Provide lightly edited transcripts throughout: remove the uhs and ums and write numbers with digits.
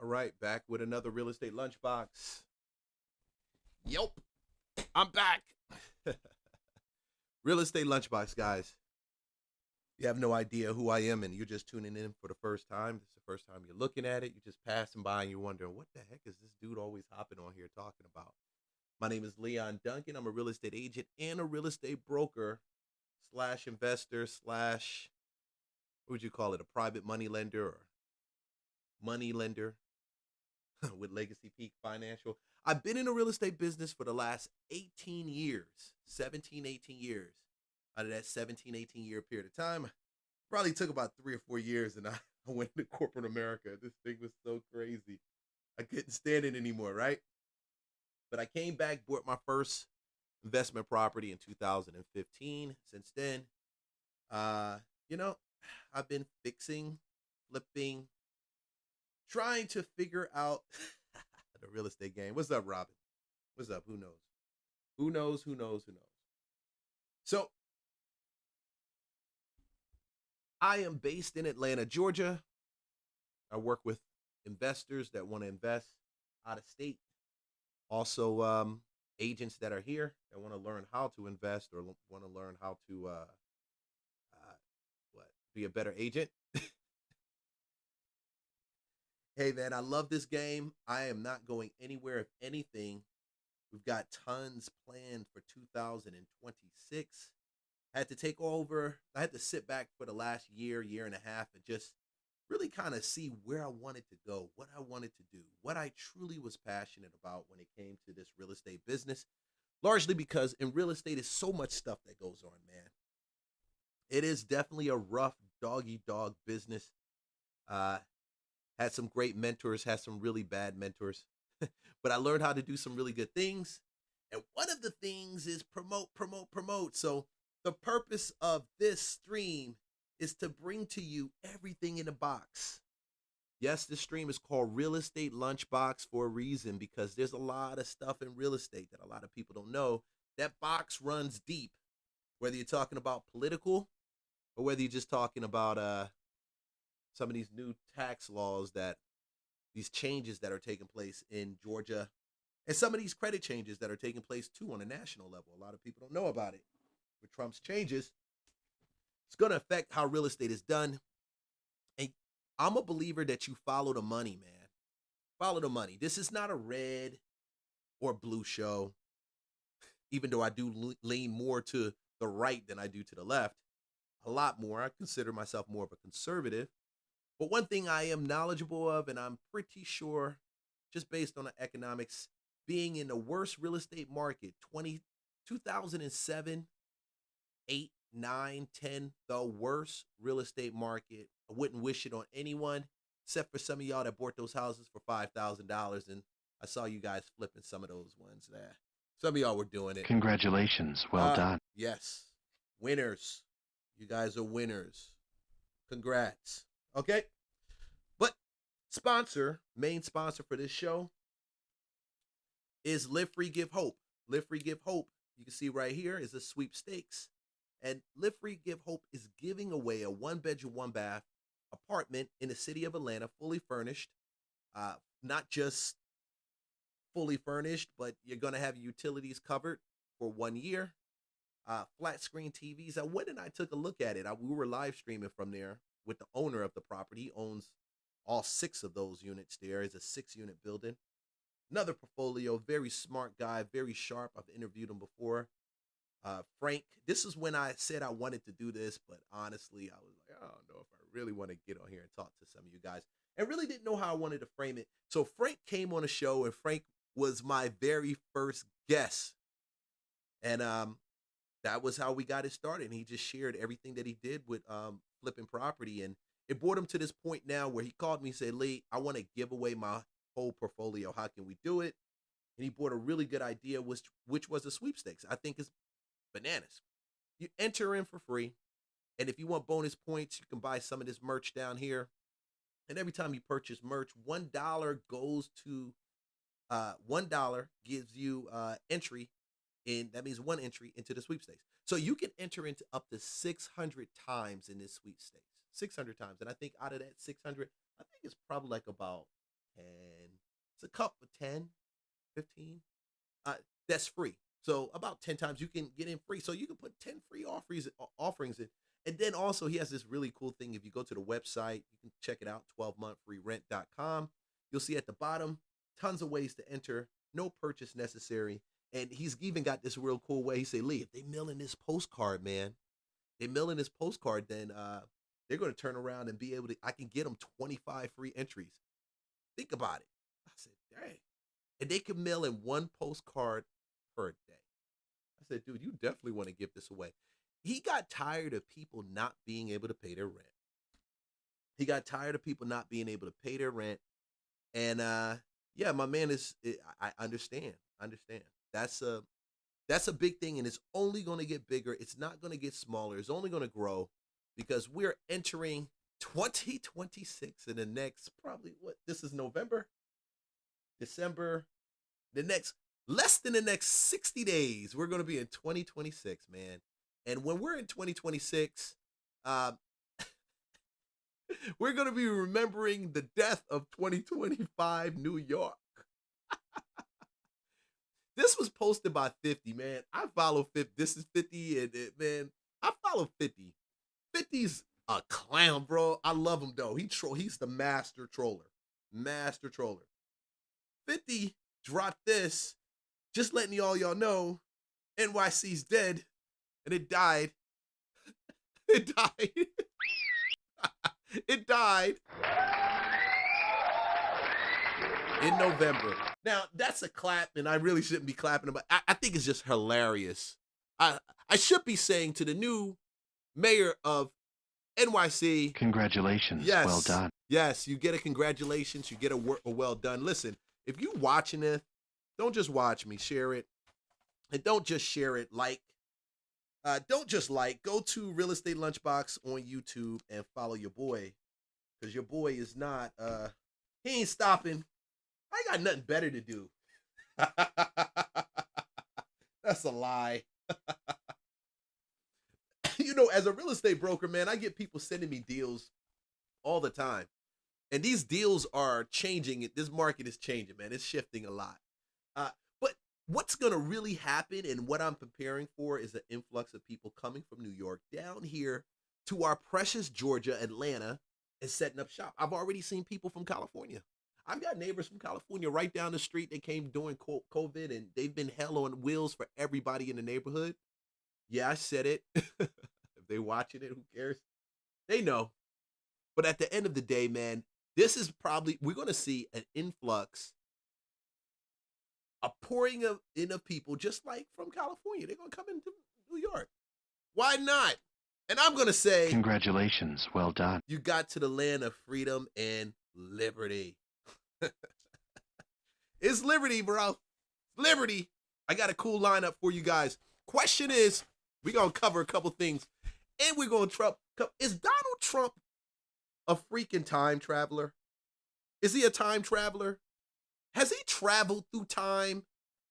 All right, back with another real estate lunchbox. Yep, I'm back. Real estate lunchbox, guys. You have no idea who I am, and you're just tuning in for the first time. This is the first time you're looking at it. You're just passing by, and you're wondering, what the heck is this dude always hopping on here talking about? My name is Leon Duncan. I'm a real estate agent and a real estate broker slash investor slash, what would you call it, a private money lender or money lender with Legacy Peak Financial. I've been in the real estate business for the last 18 years, 17, 18 years. Out of that 17, 18-year period of time, probably took about 3 or 4 years, and I went into corporate America. This thing was so crazy. I couldn't stand it anymore, right? But I came back, bought my first investment property in 2015. Since then, you know, I've been fixing, flipping, trying to figure out the real estate game. What's up, Robin? What's up? Who knows? Who knows? Who knows? Who knows? So I am based in Atlanta, Georgia. I work with investors that want to invest out of state. Also, agents that are here that want to learn how to invest or want to learn how to be a better agent. Hey, man, I love this game. I am not going anywhere. If anything, we've got tons planned for 2026. I had to take over. I had to sit back for the last year, year and a half, and just really kind of see where I wanted to go, what I wanted to do, what I truly was passionate about when it came to this real estate business. Largely because in real estate is so much stuff that goes on, man. It is definitely a rough doggy dog business. Had some great mentors, had some really bad mentors, but I learned how to do some really good things. And one of the things is promote, promote, promote. So the purpose of this stream is to bring to you everything in a box. Yes, this stream is called Real Estate Lunchbox for a reason, because there's a lot of stuff in real estate that a lot of people don't know. That box runs deep, whether you're talking about political or whether you're just talking about some of these new tax laws, that these changes that are taking place in Georgia, and some of these credit changes that are taking place too on a national level. A lot of people don't know about it. With Trump's changes, it's going to affect how real estate is done. And I'm a believer that you follow the money, man. Follow the money. This is not a red or blue show, even though I do lean more to the right than I do to the left. A lot more. I consider myself more of a conservative. But one thing I am knowledgeable of, and I'm pretty sure, just based on the economics, being in the worst real estate market, 2007, 8, 9, 10, the worst real estate market. I wouldn't wish it on anyone, except for some of y'all that bought those houses for $5,000, and I saw you guys flipping some of those ones there. Some of y'all were doing it. Congratulations. Well done. Yes. Winners. You guys are winners. Congrats. Okay. But main sponsor for this show is Live Free Give Hope. Live Free Give Hope, you can see right here, is a sweepstakes. And Live Free Give Hope is giving away a 1-bedroom, 1-bath apartment in the city of Atlanta, fully furnished. Not just fully furnished, but you're going to have utilities covered for 1 year. Flat screen TVs. I went and I took a look at it. We were live streaming from there with the owner of the property. He owns all 6 of those units there. It's a 6-unit building. Another portfolio, very smart guy, very sharp. I've interviewed him before. Frank, this is when I said I wanted to do this, but honestly, I was like, I don't know if I really want to get on here and talk to some of you guys. And really didn't know how I wanted to frame it. So Frank came on the show, and Frank was my very first guest. And that was how we got it started. And he just shared everything that he did with flipping property. And it brought him to this point now where he called me and said, Lee, I want to give away my whole portfolio. How can we do it? And he brought a really good idea, which was a sweepstakes. I think it's bananas. You enter in for free. And if you want bonus points, you can buy some of this merch down here. And every time you purchase merch, $1 goes to, $1 gives you entry. And that means 1 entry into the sweepstakes. So you can enter into up to 600 times in this sweepstakes. 600 times. And I think out of that 600, I think it's probably like about it's a cup of 10, 15. Uh, that's free. So about 10 times you can get in free. So you can put 10 free offerings in. And then also he has this really cool thing. If you go to the website, you can check it out, 12monthfreerent.com. You'll see at the bottom tons of ways to enter, no purchase necessary. And he's even got this real cool way. He say, Lee, if they mail in this postcard, man, they mail in this postcard, then they're going to turn around and be able to, I can get them 25 free entries. Think about it. I said, dang. And they can mail in one postcard per day. I said, dude, you definitely want to give this away. He got tired of people not being able to pay their rent. He got tired of people not being able to pay their rent. And yeah, my man is, I understand. That's a big thing, and it's only going to get bigger. It's not going to get smaller. It's only going to grow because we're entering 2026 in the next, probably, this is November, December, less than the next 60 days, we're going to be in 2026, man. And when we're in 2026, we're going to be remembering the death of 2025 New York. This was posted by 50, man. I follow 50. This is 50, and man, I follow 50. 50's a clown, bro. I love him, though. He's the master troller. 50 dropped this, just letting y'all know NYC's dead, and it died. It died. It died in November. Now, that's a clap, and I really shouldn't be clapping, but I think it's just hilarious. I should be saying to the new mayor of NYC, congratulations, yes, well done. Yes, you get a congratulations, you get a well done. Listen, if you watching this, don't just watch me, share it. And don't just share it, don't just go to Real Estate Lunchbox on YouTube and follow your boy. Because your boy is not, he ain't stopping. I got nothing better to do. That's a lie. You know, as a real estate broker, man, I get people sending me deals all the time. And these deals are changing. This market is changing, man. It's shifting a lot. But what's going to really happen and what I'm preparing for is an influx of people coming from New York down here to our precious Georgia, Atlanta, and setting up shop. I've already seen people from California. I've got neighbors from California right down the street. They came during COVID, and they've been hell on wheels for everybody in the neighborhood. Yeah, I said it. If they watching it, who cares? They know. But at the end of the day, man, this is probably, we're going to see an influx, a pouring in of people just like from California. They're going to come into New York. Why not? And I'm going to say, congratulations, well done. You got to the land of freedom and liberty. It's liberty, bro. Liberty. I got a cool lineup for you guys. Question is, we're going to cover a couple things. And we're going to is Donald Trump a freaking time traveler? Is he a time traveler? Has he traveled through time?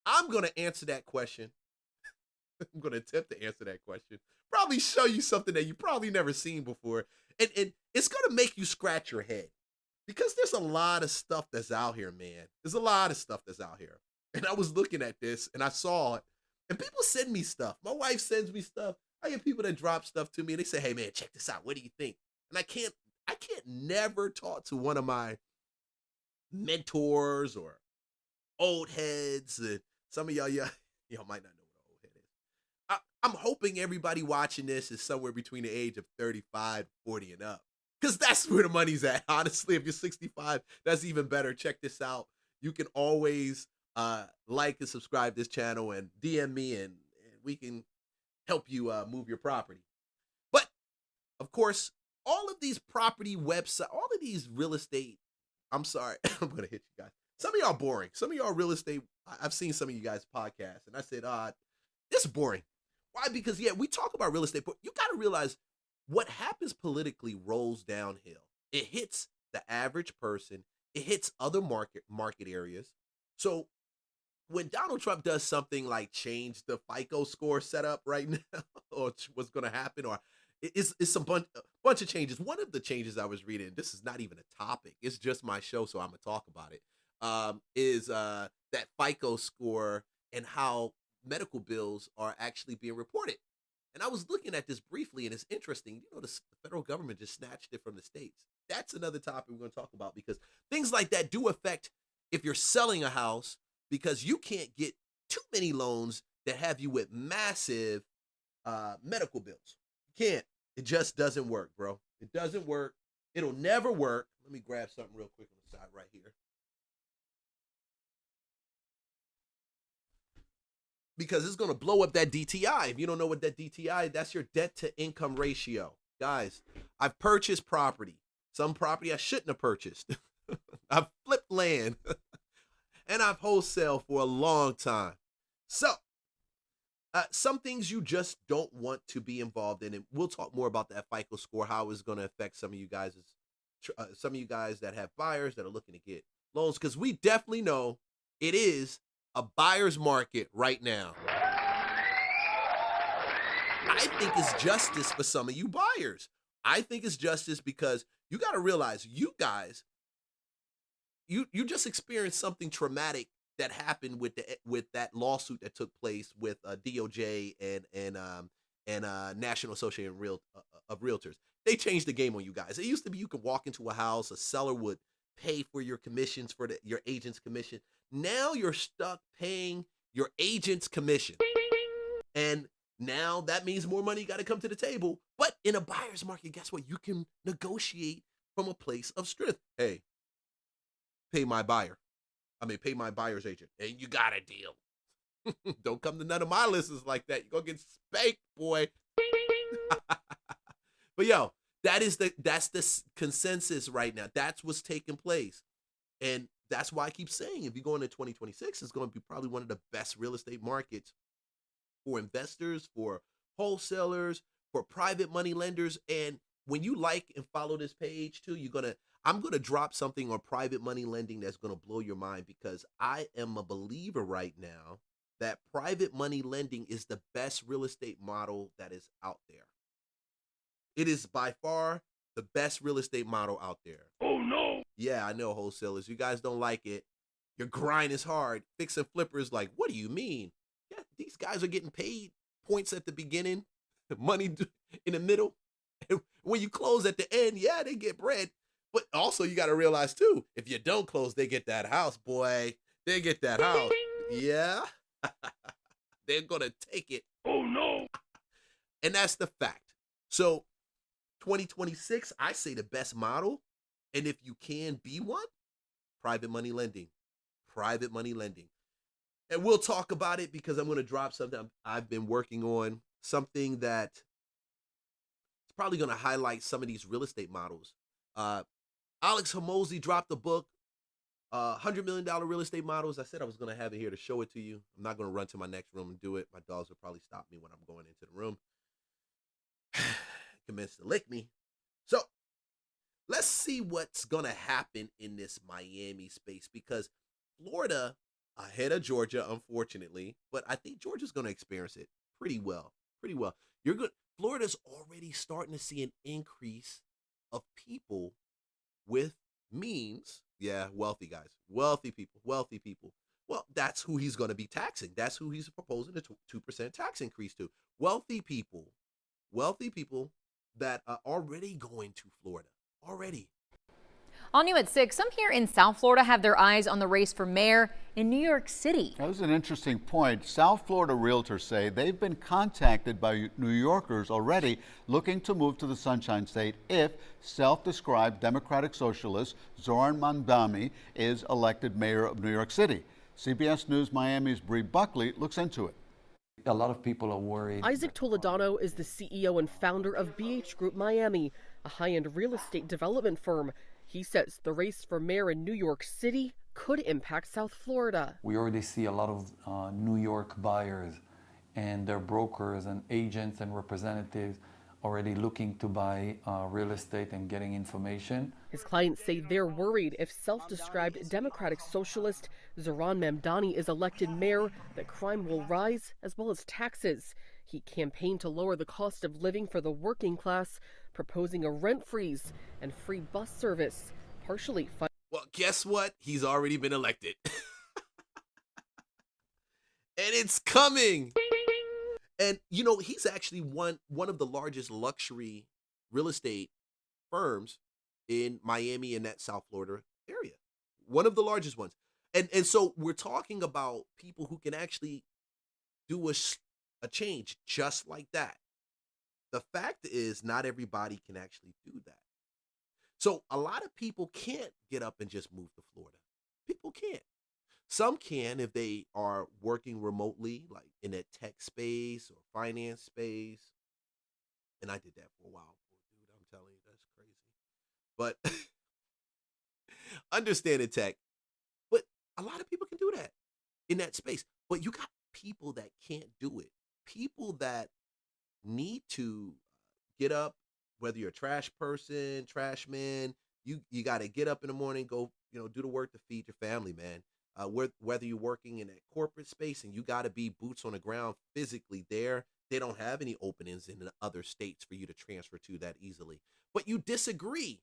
I'm going to answer that question. I'm going to attempt to answer that question. Probably show you something that you probably never seen before. And it's going to make you scratch your head. Because there's a lot of stuff that's out here, man. There's a lot of stuff that's out here. And I was looking at this and I saw it. And people send me stuff. My wife sends me stuff. I get people that drop stuff to me and they say, hey man, check this out. What do you think? And I can't never talk to one of my mentors or old heads. And some of y'all might not know what an old head is. I'm hoping everybody watching this is somewhere between the age of 35, 40 and up. Because that's where the money's at. Honestly, if you're 65, that's even better. Check this out. You can always like and subscribe this channel and DM me and we can help you move your property. But, of course, all of these property websites, all of these real estate, I'm sorry, I'm going to hit you guys. Some of y'all boring. Some of y'all real estate, I've seen some of you guys' podcasts, and I said, this is boring. Why? Because, yeah, we talk about real estate, but you got to realize what happens politically rolls downhill. It hits the average person. It hits other market areas. So when Donald Trump does something like change the FICO score setup right now, or what's going to happen, or It's some bunch of changes. One of the changes I was reading, this is not even a topic, it's just my show, so I'm gonna talk about it. Is that FICO score and how medical bills are actually being reported. And I was looking at this briefly, and it's interesting. You know, the federal government just snatched it from the states. That's another topic we're going to talk about because things like that do affect if you're selling a house because you can't get too many loans that have you with massive medical bills. You can't. It just doesn't work, bro. It doesn't work. It'll never work. Let me grab something real quick on the side right here. Because it's going to blow up that DTI. If you don't know what that DTI, that's your debt to income ratio. Guys, I've purchased property. Some property I shouldn't have purchased. I've flipped land. And I've wholesaled for a long time. So, some things you just don't want to be involved in. And we'll talk more about that FICO score, how it's going to affect some of you guys that have buyers that are looking to get loans. Because we definitely know it is a buyer's market right now. I think it's justice for some of you buyers. I think it's justice because you got to realize you guys, you just experienced something traumatic that happened with that lawsuit that took place with DOJ and National Association of Realtors. They changed the game on you guys. It used to be you could walk into a house, a seller would pay for your commissions for your agent's commission. Now you're stuck paying your agent's commission. And now that means more money got to come to the table. But in a buyer's market, guess what? You can negotiate from a place of strength. Hey, pay my my buyer's agent. And you got a deal. Don't come to none of my listings like that. You're going to get spanked, boy. But yo, that's the consensus right now. That's what's taking place. And that's why I keep saying if you go into 2026, it's going to be probably one of the best real estate markets for investors, for wholesalers, for private money lenders. And when you like and follow this page too, I'm going to drop something on private money lending that's going to blow your mind because I am a believer right now that private money lending is the best real estate model that is out there. It is by far the best real estate model out there. Oh no. Yeah, I know, wholesalers. You guys don't like it. Your grind is hard. Fix and flippers like, what do you mean? Yeah, these guys are getting paid points at the beginning, money in the middle. And when you close at the end, yeah, they get bread. But also you got to realize too, if you don't close, they get that house, boy. They get that house. Yeah. They're going to take it. Oh no. And that's the fact. So 2026, I say the best model. And if you can be one, private money lending. Private money lending. And we'll talk about it because I'm going to drop something I've been working on. Something that is probably going to highlight some of these real estate models. Alex Hormozi dropped a book, $100 million real estate models. I said I was going to have it here to show it to you. I'm not going to run to my next room and do it. My dogs will probably stop me when I'm going into the room. Commence to lick me. So let's see what's going to happen in this Miami space because Florida ahead of Georgia, unfortunately, but I think Georgia's going to experience it pretty well. Pretty well. Florida's already starting to see an increase of people with means. Yeah, wealthy guys, wealthy people. Well, that's who he's going to be taxing. That's who he's proposing a 2% tax increase to. Wealthy people that are already going to Florida. Already. On New at 6, some here in South Florida have their eyes on the race for mayor in New York City. That was an interesting point. South Florida realtors say they've been contacted by New Yorkers already looking to move to the Sunshine State if self-described Democratic Socialist Zoran Mandami is elected mayor of New York City. CBS News Miami's Bree Buckley looks into it. A lot of people are worried. Isaac Toledano is the CEO and founder of BH Group Miami, a high-end real estate development firm. He says the race for mayor in New York City could impact South Florida. We already see a lot of New York buyers and their brokers and agents and representatives already looking to buy real estate and getting information. His clients say they're worried if self-described Democratic Socialist Zoran Mamdani is elected mayor, that crime will rise as well as taxes. He campaigned to lower the cost of living for the working class, proposing a rent freeze and free bus service, partially funded. Well, guess what? He's already been elected. And it's coming. And, you know, he's actually one of the largest luxury real estate firms in Miami and that South Florida area. One of the largest ones. And so we're talking about people who can actually do a change just like that. The fact is, not everybody can actually do that. So a lot of people can't get up and just move to Florida. People can't. Some can if they are working remotely, like in a tech space or finance space. And I did that for a while, dude. I'm telling you, that's crazy. But understanding tech. But a lot of people can do that in that space. But you got people that can't do it. People that need to get up, whether you're a trash person, trash man, you got to get up in the morning, go, do the work to feed your family, man. Whether you're working in a corporate space and you got to be boots on the ground physically there, they don't have any openings in the other states for you to transfer to that easily. But you disagree.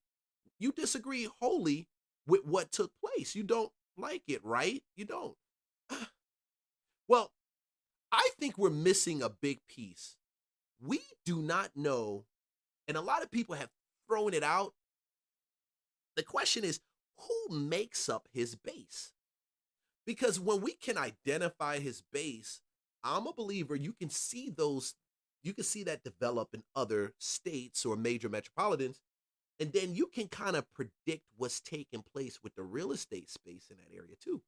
You disagree wholly with what took place. You don't like it, right? You don't. Well, I think we're missing a big piece. We do not know, and a lot of people have thrown it out. The question is, who makes up his base? Because when we can identify his base, I'm a believer you can see that develop in other states or major metropolitans, and then you can kind of predict what's taking place with the real estate space in that area too.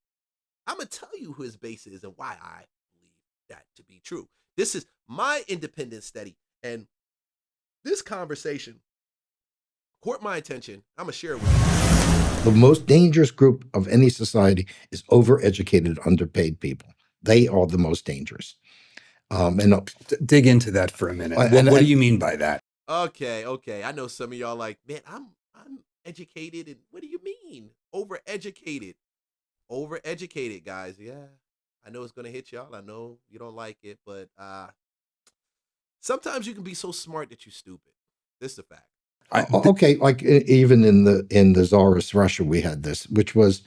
I'm going to tell you who his base is and why I believe that to be true. This is my independent study, and this conversation caught my attention. I'm going to share it with you. The most dangerous group of any society is overeducated, underpaid people. They are the most dangerous. Dig into that for a minute. What do you mean by that? Okay. I know some of y'all like, man, I'm educated, and what do you mean? Overeducated. Overeducated, guys. Yeah. I know it's gonna hit y'all. I know you don't like it, but sometimes you can be so smart that you're stupid. This is a fact. Okay, like even in the Tsarist Russia, we had this, which was,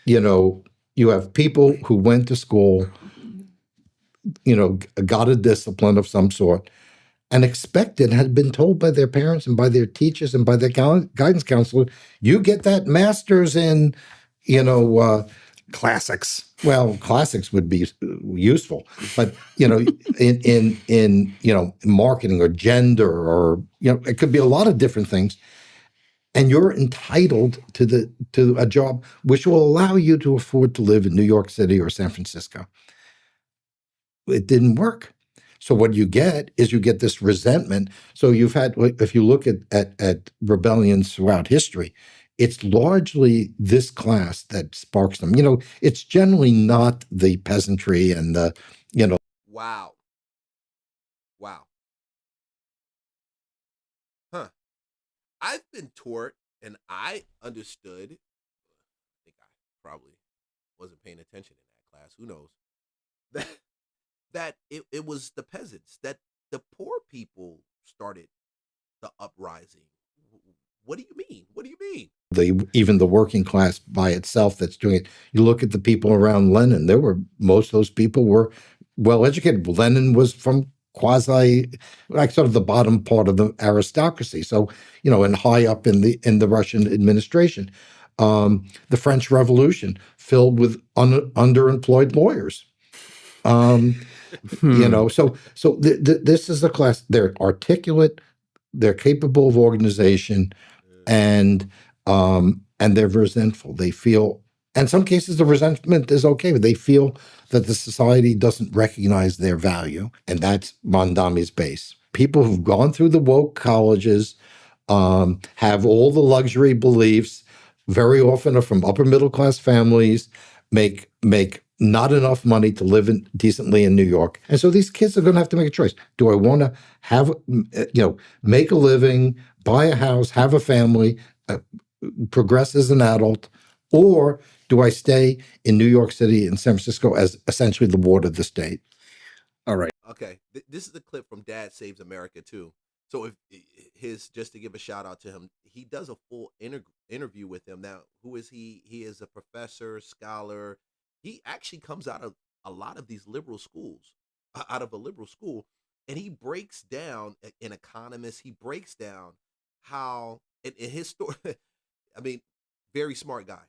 you have people who went to school, got a discipline of some sort, and expected, had been told by their parents and by their teachers and by their guidance counselor, you get that master's in, classics. Well, classics would be useful, but in marketing or gender or it could be a lot of different things, and you're entitled to a job which will allow you to afford to live in New York City or San Francisco. It didn't work. So what you get is this resentment. So you've had, if you look at rebellions throughout history, it's largely this class that sparks them. It's generally not the peasantry and the. Wow. Huh. I've been taught, and I understood. I think I probably wasn't paying attention in that class. Who knows? That it was the peasants, that the poor people started the uprising. What do you mean? What do you mean? Even the working class by itself that's doing it. You look at the people around Lenin. Most of those people were well educated. Lenin was from quasi, like sort of the bottom part of the aristocracy. So and high up in the Russian administration. The French Revolution filled with underemployed lawyers. So this is a class. They're articulate, they're capable of organization, and they're resentful. They feel, and in some cases, the resentment is okay, but they feel that the society doesn't recognize their value, and that's Mamdani's base. People who've gone through the woke colleges, have all the luxury beliefs, very often are from upper middle class families, make not enough money to live decently in New York. And so these kids are going to have to make a choice. Do I want to have, make a living, buy a house, have a family, progress as an adult, or do I stay in New York City and San Francisco as essentially the ward of the state? All right. Okay, this is a clip from Dad Saves America too. So if just to give a shout out to him, he does a full interview with him. Now, who is he? He is a professor, scholar. He actually comes out of a lot of these liberal schools, out of a liberal school, and he breaks down an economist. He breaks down how in his story. I mean, very smart guy.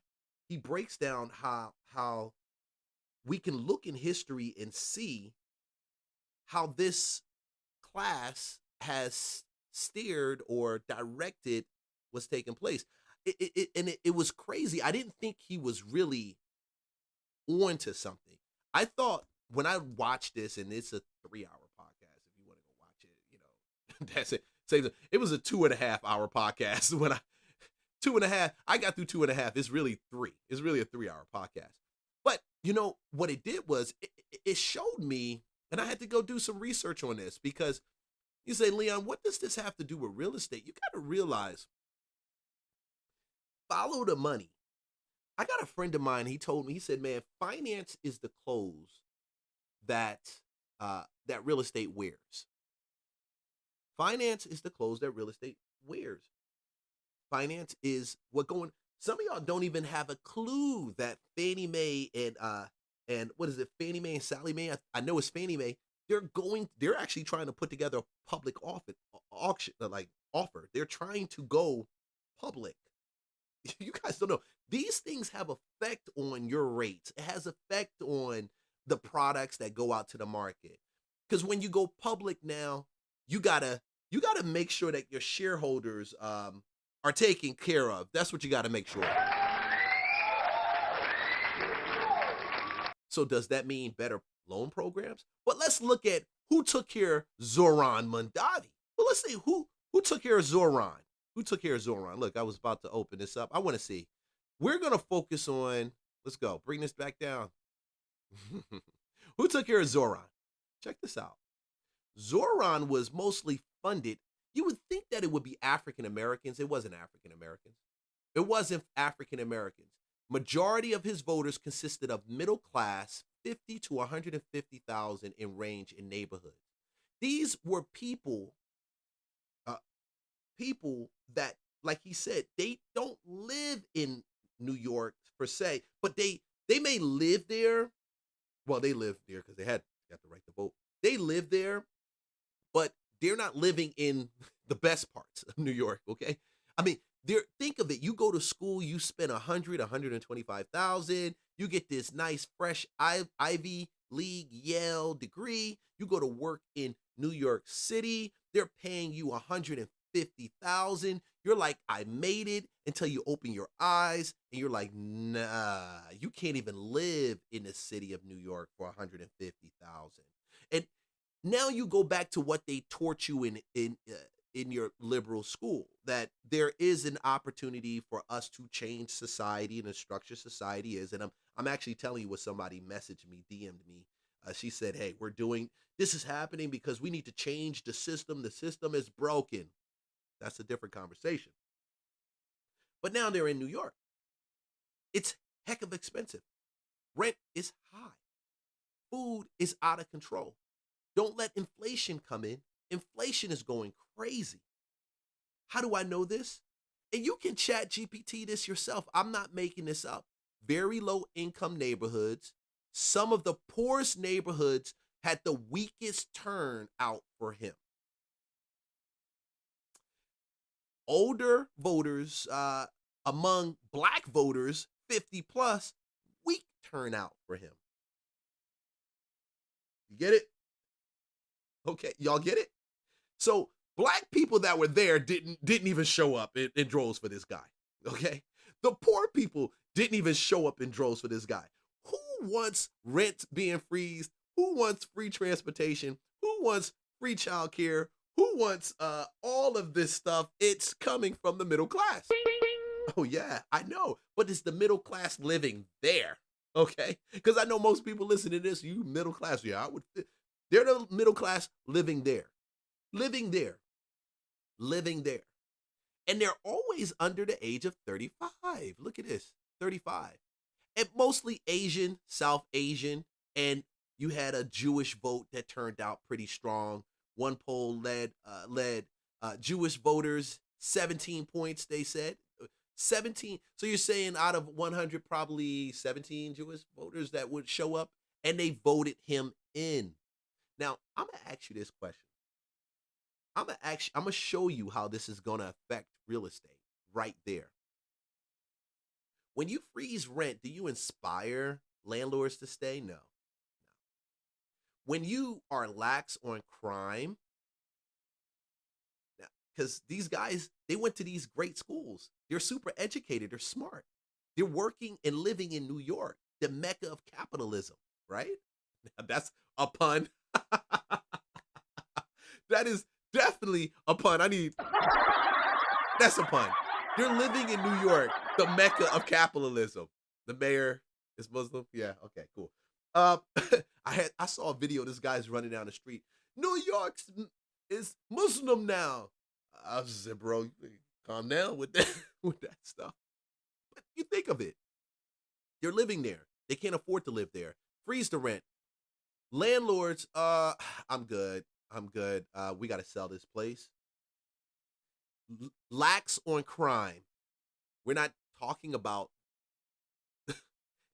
He breaks down how we can look in history and see how this class has steered or directed what's taking place. It was crazy. I didn't think he was really onto something. I thought when I watched this, and it's a 3-hour podcast, if you want to go watch it, that's it. It was a 2.5-hour podcast. When 2.5, I got through 2.5. It's really 3. It's really a 3-hour podcast. But what it did was it showed me, and I had to go do some research on this, because you say, Leon, what does this have to do with real estate? You got to realize, follow the money. I got a friend of mine, he told me, he said, man, finance is the clothes that real estate wears. Finance is the clothes that real estate wears. Finance is some of y'all don't even have a clue that Fannie Mae and what is it, Fannie Mae and Sally Mae? I know it's Fannie Mae. They're actually trying to put together a public auction, offer. They're trying to go public. You guys don't know. These things have effect on your rates. It has effect on the products that go out to the market. Because when you go public now, you gotta make sure that your shareholders are taken care of. That's what you gotta make sure. So does that mean better loan programs? But let's look at who took care of Zoran Mondavi. Well, let's see who took care of Zoran. Who took care of Zoran? Look, I was about to open this up. I want to see. We're going to focus on, let's go, bring this back down. Who took care of Zoran? Check this out. Zoran was mostly funded. You would think that it would be African Americans. It wasn't African Americans. It wasn't African Americans. Majority of his voters consisted of middle class, 50 to 150,000 in range in neighborhoods. These were people that, like he said, they don't live in New York per se, but they may live there. Well, they live there because they got the right to vote. They live there, but they're not living in the best parts of New York. Okay, I mean, think of it. You go to school, you spend 125,000. You get this nice, fresh Ivy League Yale degree. You go to work in New York City. They're paying you 150,000. You're like, I made it, until you open your eyes and you're like, nah, you can't even live in the city of New York for 150,000. And now you go back to what they taught you in your liberal school, that there is an opportunity for us to change society and the structure society is. And I'm actually telling you what somebody messaged me, DM'd me. She said, hey, this is happening because we need to change the system. The system is broken. That's a different conversation. But now they're in New York. It's heck of expensive. Rent is high. Food is out of control. Don't let inflation come in. Inflation is going crazy. How do I know this? And you can chat GPT this yourself. I'm not making this up. Very low income neighborhoods. Some of the poorest neighborhoods had the weakest turnout for him. Older voters, among black voters, 50 plus, weak turnout for him. You get it? Okay, y'all get it? So black people that were there didn't even show up in droves for this guy. Okay? The poor people didn't even show up in droves for this guy. Who wants rent being freezed? Who wants free transportation? Who wants free childcare? Who wants all of this stuff? It's coming from the middle class. Oh yeah, I know. But it's the middle class living there. Okay, because I know most people listening to this, you middle class. Yeah, I would. They're the middle class living there, living there, living there, and they're always under the age of 35. Look at this, 35, and mostly Asian, South Asian, and you had a Jewish vote that turned out pretty strong. One poll led Jewish voters 17 points. They said 17. So you're saying out of 100, probably 17 Jewish voters that would show up, and they voted him in. Now I'm gonna ask you this question. I'm gonna show you how this is gonna affect real estate right there. When you freeze rent, do you inspire landlords to stay? No. When you are lax on crime, because these guys, they went to these great schools. They're super educated. They're smart. They're working and living in New York, the mecca of capitalism, right? That's a pun. That is definitely a pun. That's a pun. They're living in New York, the mecca of capitalism. The mayor is Muslim. Yeah, okay, cool. I saw a video. This guy's running down the street. New York is Muslim now. I was just saying, bro, calm down with that with that stuff. But you think of it. They're living there. They can't afford to live there. Freeze the rent. Landlords, I'm good. We got to sell this place. Lax on crime. We're not talking about.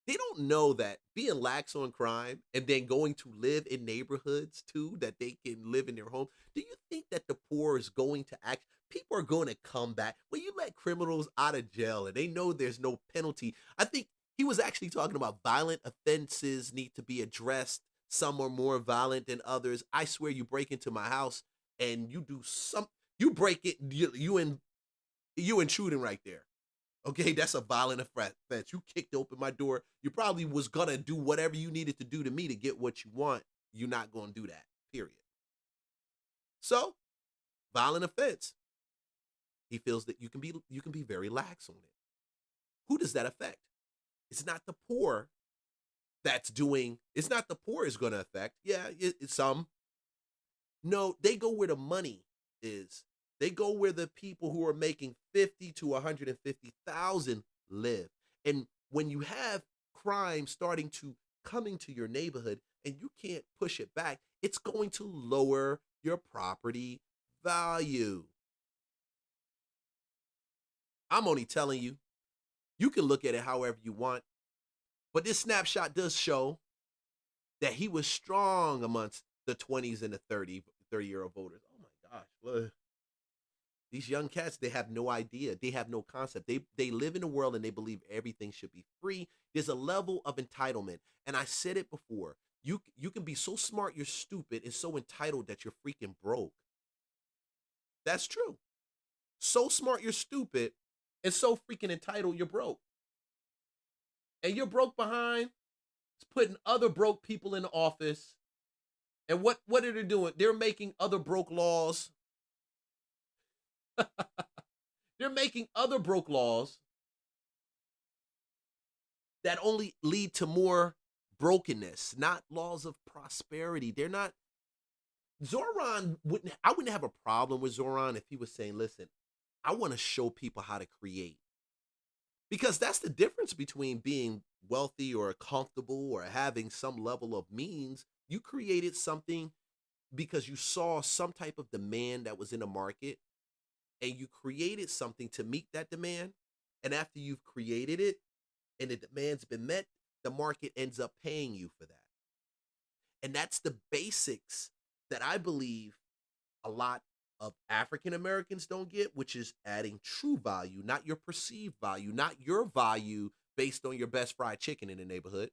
They don't know that being lax on crime and then going to live in neighborhoods too, that they can live in their home. Do you think that the poor is going to act? People are going to come back. When you let criminals out of jail and they know there's no penalty, I think he was actually talking about violent offenses need to be addressed. Some are more violent than others. I swear, you break into my house and you do you break it, you intruding right there. Okay, that's a violent offense. You kicked open my door. You probably was gonna do whatever you needed to do to me to get what you want. You're not gonna do that, period. So, violent offense. He feels that you can be very lax on it. Who does that affect? It's not the poor it's not the poor is gonna affect. Yeah, it's some. No, they go where the money is. They go where the people who are making 50 to 150,000 live. And when you have crime starting to come into your neighborhood and you can't push it back, it's going to lower your property value. I'm only telling you, you can look at it however you want. But this snapshot does show that he was strong amongst the 20s and the 30-year-old voters. Oh my gosh. Well, these young cats, they have no idea. They have no concept. They live in a world and they believe everything should be free. There's a level of entitlement. And I said it before. You can be so smart you're stupid and so entitled that you're freaking broke. That's true. So smart you're stupid and so freaking entitled you're broke. And you're broke behind putting other broke people in office. And what are they doing? They're making other broke laws. They're making other broke laws that only lead to more brokenness, not laws of prosperity. They're not. I wouldn't have a problem with Zoran if he was saying, listen, I want to show people how to create. Because that's the difference between being wealthy or comfortable or having some level of means. You created something because you saw some type of demand that was in the market. And you created something to meet that demand. And after you've created it and the demand's been met, the market ends up paying you for that. And that's the basics that I believe a lot of African Americans don't get, which is adding true value, not your perceived value, not your value based on your best fried chicken in the neighborhood.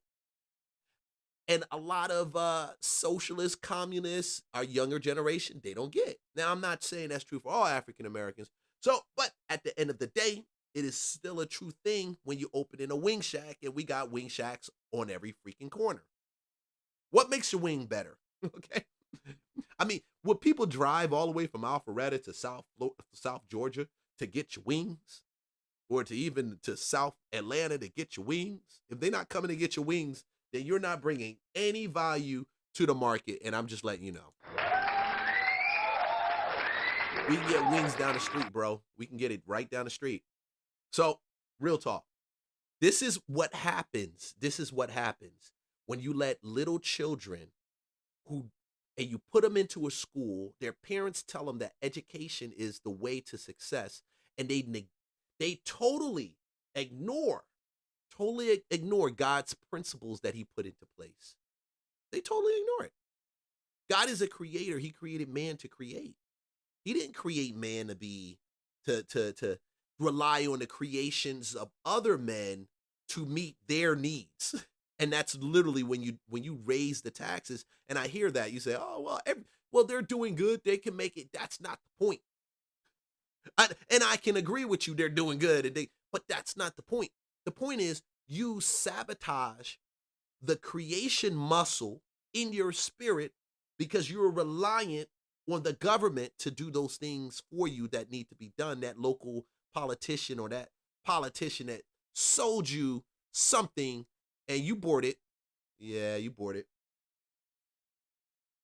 And a lot of socialists, communists, our younger generation, they don't get. Now, I'm not saying that's true for all African Americans. So, but at the end of the day, it is still a true thing when you open in a wing shack, and we got wing shacks on every freaking corner. What makes your wing better? Okay. I mean, would people drive all the way from Alpharetta to South Georgia to get your wings? or to even to South Atlanta to get your wings, if they're not coming to get your wings, then you're not bringing any value to the market. And I'm just letting you know. We can get wings down the street, bro. We can get it right down the street. So, real talk. This is what happens. This is what happens when you let little children and you put them into a school, their parents tell them that education is the way to success, and they totally ignore God's principles that he put into place. They totally ignore it. God is a creator. He created man to create. He didn't create man to rely on the creations of other men to meet their needs. And that's literally when you raise the taxes. And I hear that you say, oh, well, they're doing good. They can make it. That's not the point. And I can agree with you. They're doing good. But that's not the point. The point is you sabotage the creation muscle in your spirit because you're reliant on the government to do those things for you that need to be done. That local politician or that politician that sold you something and you bought it. Yeah, you bought it.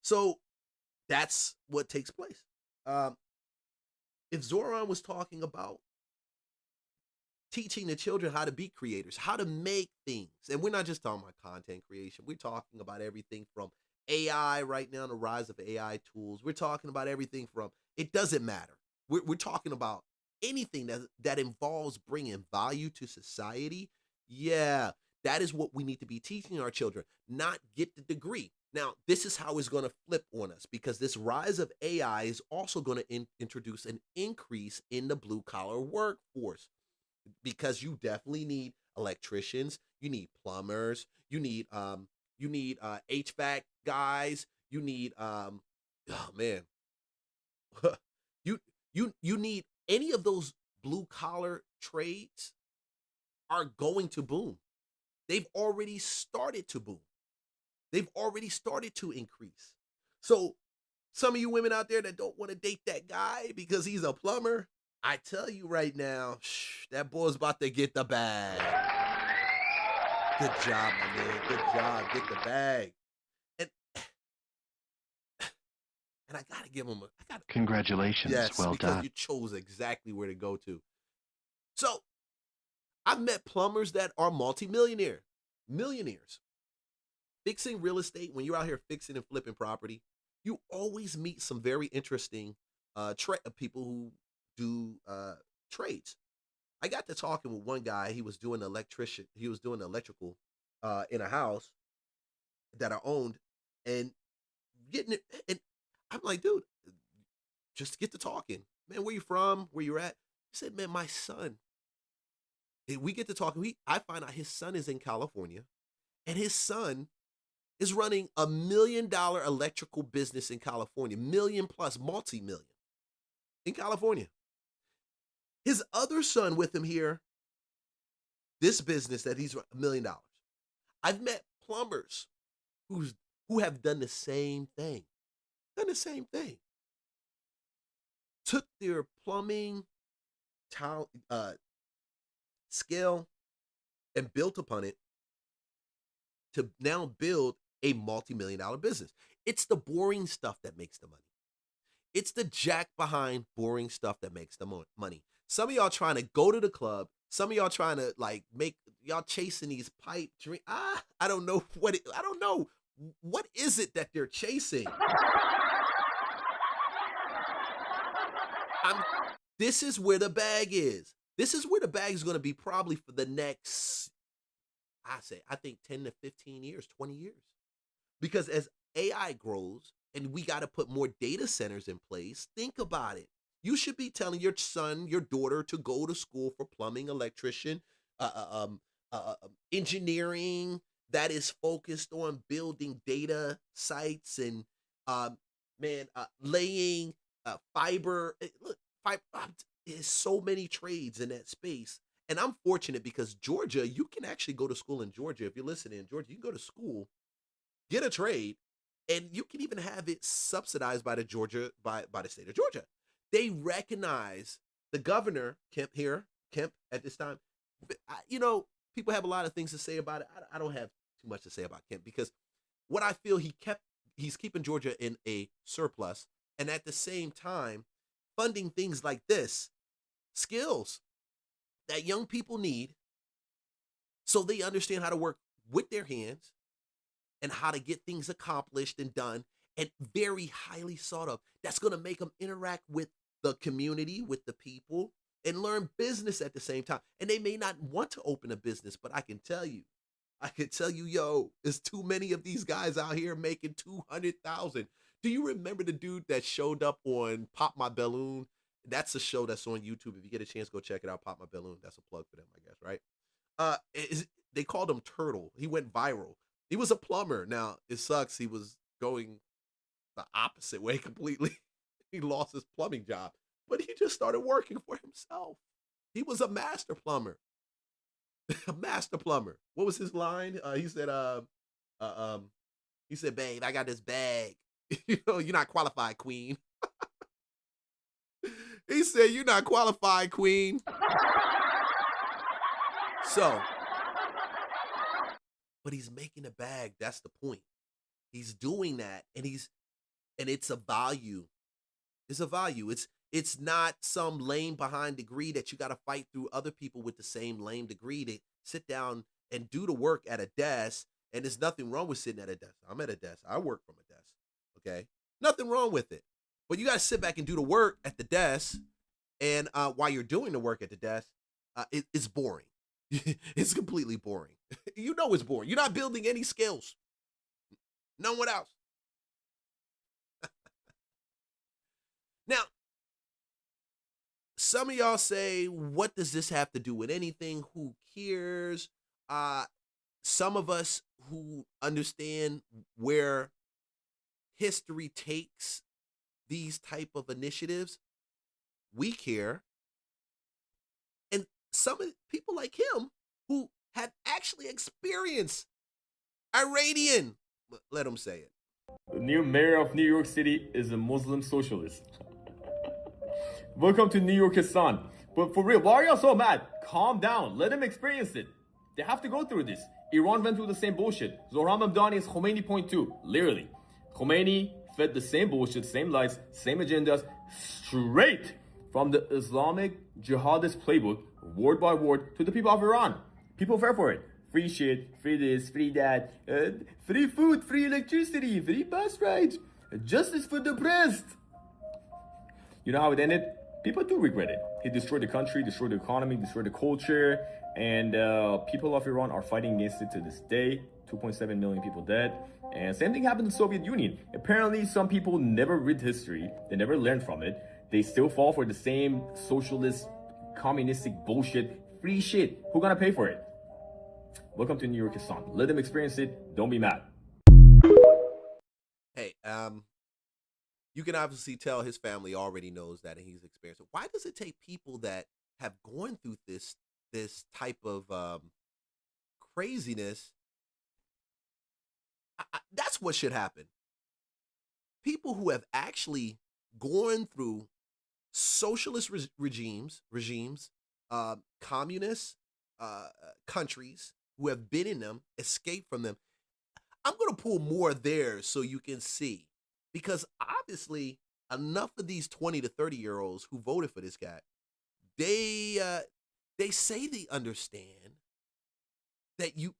So that's what takes place. If Zoran was talking about teaching the children how to be creators, how to make things, and we're not just talking about content creation, we're talking about everything from AI right now, the rise of AI tools. We're talking about everything from, it doesn't matter. We're talking about anything that involves bringing value to society. Yeah, that is what we need to be teaching our children, not get the degree. Now, this is how it's going to flip on us because this rise of AI is also going to introduce an increase in the blue collar workforce because you definitely need electricians, you need plumbers, you need HVAC guys, you need you need any of those blue collar trades are going to boom. They've already started to boom. They've already started to increase. So some of you women out there that don't want to date that guy because he's a plumber, I tell you right now, that boy's about to get the bag. Good job, my man. Good job. Get the bag. And I gotta give him Congratulations. Yes, well because done. you chose exactly where to go to. So I've met plumbers that are millionaires, fixing real estate. When you're out here fixing and flipping property, you always meet some very interesting people who do trades. I got to talking with one guy. He was doing electrical in a house that I owned, and getting it. And I'm like, dude, just get to talking, man. Where you from? Where you at? He said, man, my son. And we get to talking. I find out his son is in California, and his son is running $1 million electrical business in California, million plus, multi-million in California. His other son with him here, this business that he's $1 million. I've met plumbers who have done the same thing. Took their plumbing skill and built upon it to now build a multi-million-dollar business. It's the boring stuff that makes the money. It's the jack behind boring stuff that makes the money. Some of y'all trying to go to the club. Some of y'all trying to y'all chasing these pipe dreams. I don't know I don't know. What is it that they're chasing? This is where the bag is. This is where the bag is going to be probably for the next, I think 10 to 15 years, 20 years. Because as AI grows and we got to put more data centers in place, think about it. You should be telling your son, your daughter to go to school for plumbing, electrician, engineering that is focused on building data sites and, laying fiber. Look, there's so many trades in that space. And I'm fortunate because Georgia, you can actually go to school in Georgia. If you're listening in Georgia, you can go to school, get a trade, and you can even have it subsidized by the state of Georgia. They recognize the governor, Kemp here, Kemp at this time. People have a lot of things to say about it. I don't have too much to say about Kemp because what I feel he's keeping Georgia in a surplus, and at the same time funding things like this, skills that young people need so they understand how to work with their hands and how to get things accomplished and done and very highly sought of. That's going to make them interact with the community, with the people, and learn business at the same time. And they may not want to open a business, but I can tell you, yo, there's too many of these guys out here making 200,000. Do you remember the dude that showed up on Pop My Balloon? That's a show that's on YouTube. If you get a chance, go check it out. Pop My Balloon. That's a plug for them, I guess, right? They called him Turtle. He went viral. He was a plumber. Now, it sucks. He was going the opposite way completely. He lost his plumbing job, but he just started working for himself. He was a master plumber. A master plumber. What was his line? He said, babe, I got this bag. You're not qualified, queen. He said, you're not qualified, queen. So, but he's making a bag. That's the point. He's doing that, and it's a value. It's a value. It's not some lame behind degree that you got to fight through other people with the same lame degree to sit down and do the work at a desk. And there's nothing wrong with sitting at a desk. I'm at a desk. I work from a desk. Okay, nothing wrong with it. But you got to sit back and do the work at the desk. And while you're doing the work at the desk, it's boring. It's completely boring. You know it's boring. You're not building any skills. No one else. Now, some of y'all say, what does this have to do with anything? Who cares? Some of us who understand where history takes these type of initiatives, we care. And some of people like him who have actually experienced Iranian, let him say it. The new mayor of New York City is a Muslim socialist. Welcome to New York, Hassan. But for real, why are y'all so mad? Calm down. Let them experience it. They have to go through this. Iran went through the same bullshit. Zohran Mamdani is Khomeini point two. Literally. Khomeini fed the same bullshit, same lies, same agendas, straight from the Islamic jihadist playbook, word by word, to the people of Iran. People fell for it. Free shit, free this, free that, free food, free electricity, free bus rides, justice for the oppressed. You know how it ended? People do regret it. He destroyed the country, destroyed the economy, destroyed the culture, and people of Iran are fighting against it to this day. 2.7 million people dead. And same thing happened in the Soviet Union. Apparently, some people never read history. They never learned from it. They still fall for the same socialist, communistic bullshit, free shit. Who gonna pay for it? Welcome to New York, Hassan. Let them experience it. Don't be mad. Hey, you can obviously tell his family already knows that and he's experienced it. Why does it take people that have gone through this type of craziness? That's what should happen. People who have actually gone through socialist regimes, communist countries, who have been in them, escaped from them. I'm going to pull more there so you can see. Because obviously, enough of these 20 to 30-year-olds who voted for this guy, they say they understand that you.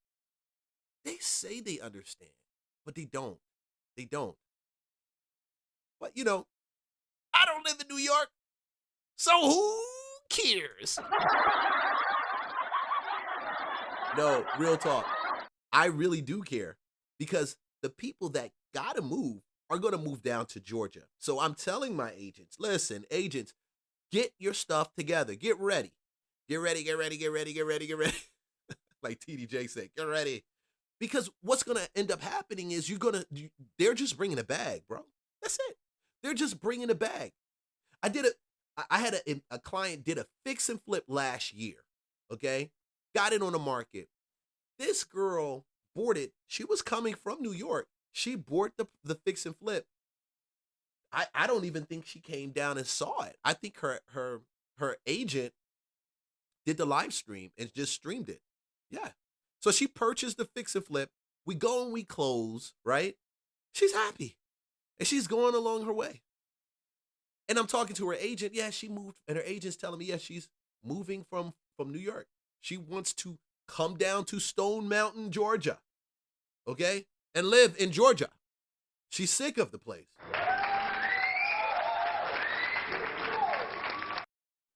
They say they understand, but they don't. They don't. But I don't live in New York, so who cares? No, real talk. I really do care because the people that gotta move are going to move down to Georgia. So I'm telling my agents, listen, agents, get your stuff together. Get ready. Get ready, get ready, get ready, get ready, get ready. Like TDJ said, get ready. Because what's going to end up happening is they're just bringing a bag, bro. That's it. They're just bringing a bag. I had a client did a fix and flip last year, okay? Got it on the market. This girl bought it. She was coming from New York. She bought the fix and flip. I don't even think she came down and saw it. I think her agent did the live stream and just streamed it. Yeah. So she purchased the fix and flip. We go and we close, right? She's happy. And she's going along her way. And I'm talking to her agent. Yeah, she moved. And her agent's telling me, yeah, she's moving from New York. She wants to come down to Stone Mountain, Georgia. Okay? And live in Georgia. She's sick of the place.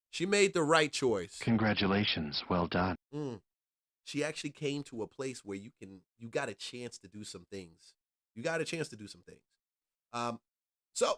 She made the right choice. Congratulations. Well done. She actually came to a place where you got a chance to do some things. You got a chance to do some things. So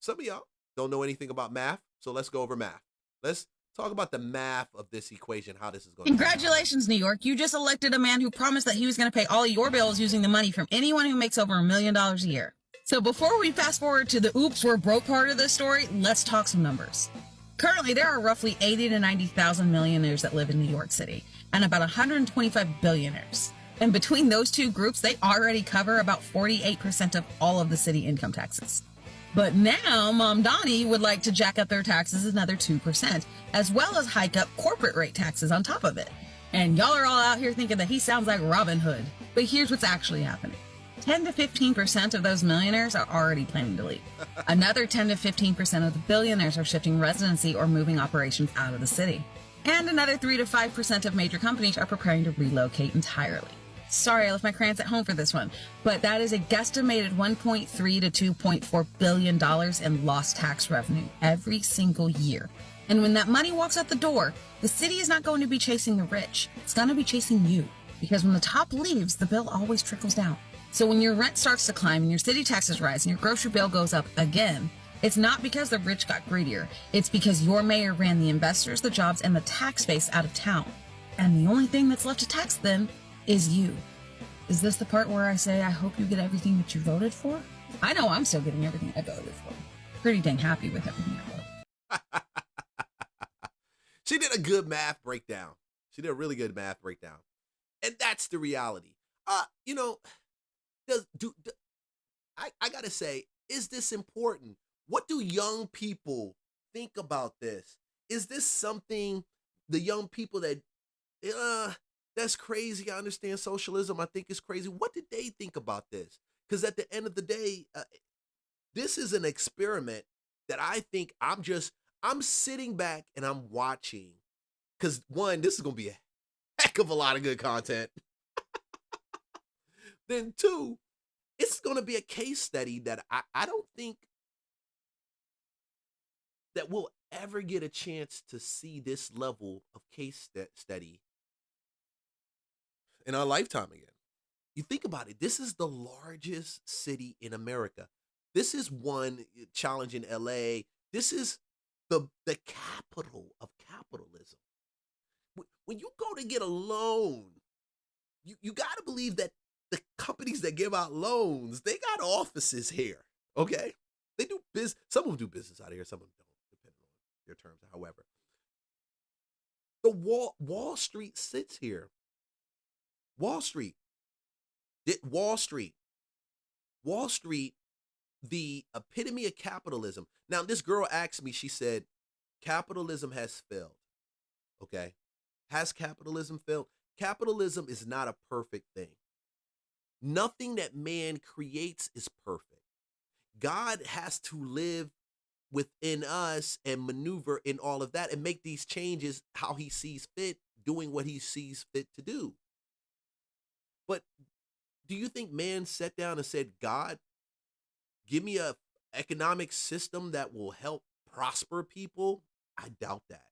some of y'all don't know anything about math, so let's go over math. Let's talk about the math of this equation, how this is going to Congratulations, New York. You just elected a man who promised that he was going to pay all your bills using the money from anyone who makes over $1 million a year. So before we fast forward to the oops, we're broke part of this story, let's talk some numbers. Currently, there are roughly 80 to 90,000 millionaires that live in New York City and about 125 billionaires. And between those two groups, they already cover about 48% of all of the city income taxes. But now, Mom Donnie would like to jack up their taxes another 2%, as well as hike up corporate rate taxes on top of it. And y'all are all out here thinking that he sounds like Robin Hood. But here's what's actually happening. 10 to 15% of those millionaires are already planning to leave. Another 10 to 15% of the billionaires are shifting residency or moving operations out of the city. And another 3 to 5% of major companies are preparing to relocate entirely. Sorry, I left my crayons at home for this one, but that is a guesstimated $1.3 to $2.4 billion in lost tax revenue every single year. And when that money walks out the door, the city is not going to be chasing the rich. It's going to be chasing you. Because when the top leaves, the bill always trickles down. So when your rent starts to climb and your city taxes rise and your grocery bill goes up again, it's not because the rich got greedier. It's because your mayor ran the investors, the jobs, and the tax base out of town. And the only thing that's left to tax then is you. Is this the part where I say, I hope you get everything that you voted for? I know I'm still getting everything I voted for. Pretty dang happy with everything I voted. She did a good math breakdown. She did a really good math breakdown. And that's the reality. I gotta say, is this important? What do young people think about this? Is this something the young people that, that's crazy, I understand socialism, I think it's crazy. What did they think about this? Because at the end of the day, this is an experiment that I think I'm sitting back and I'm watching. Because one, this is going to be a heck of a lot of good content. Then two, it's going to be a case study that I don't think that we'll ever get a chance to see this level of case study in our lifetime again. You think about it, this is the largest city in America. This is one challenge in LA. This is the capital of capitalism. When you go to get a loan, you got to believe that the companies that give out loans, they got offices here, okay? They do business. Some of them do business out of here. Some of them don't, depending on their terms, however. The Wall Street sits here. Wall Street, the epitome of capitalism. Now, this girl asked me, she said, capitalism has failed. Okay. Has capitalism failed? Capitalism is not a perfect thing. Nothing that man creates is perfect. God has to live within us and maneuver in all of that and make these changes how he sees fit, doing what he sees fit to do. But do you think man sat down and said, God, give me a economic system that will help prosper people? I doubt that.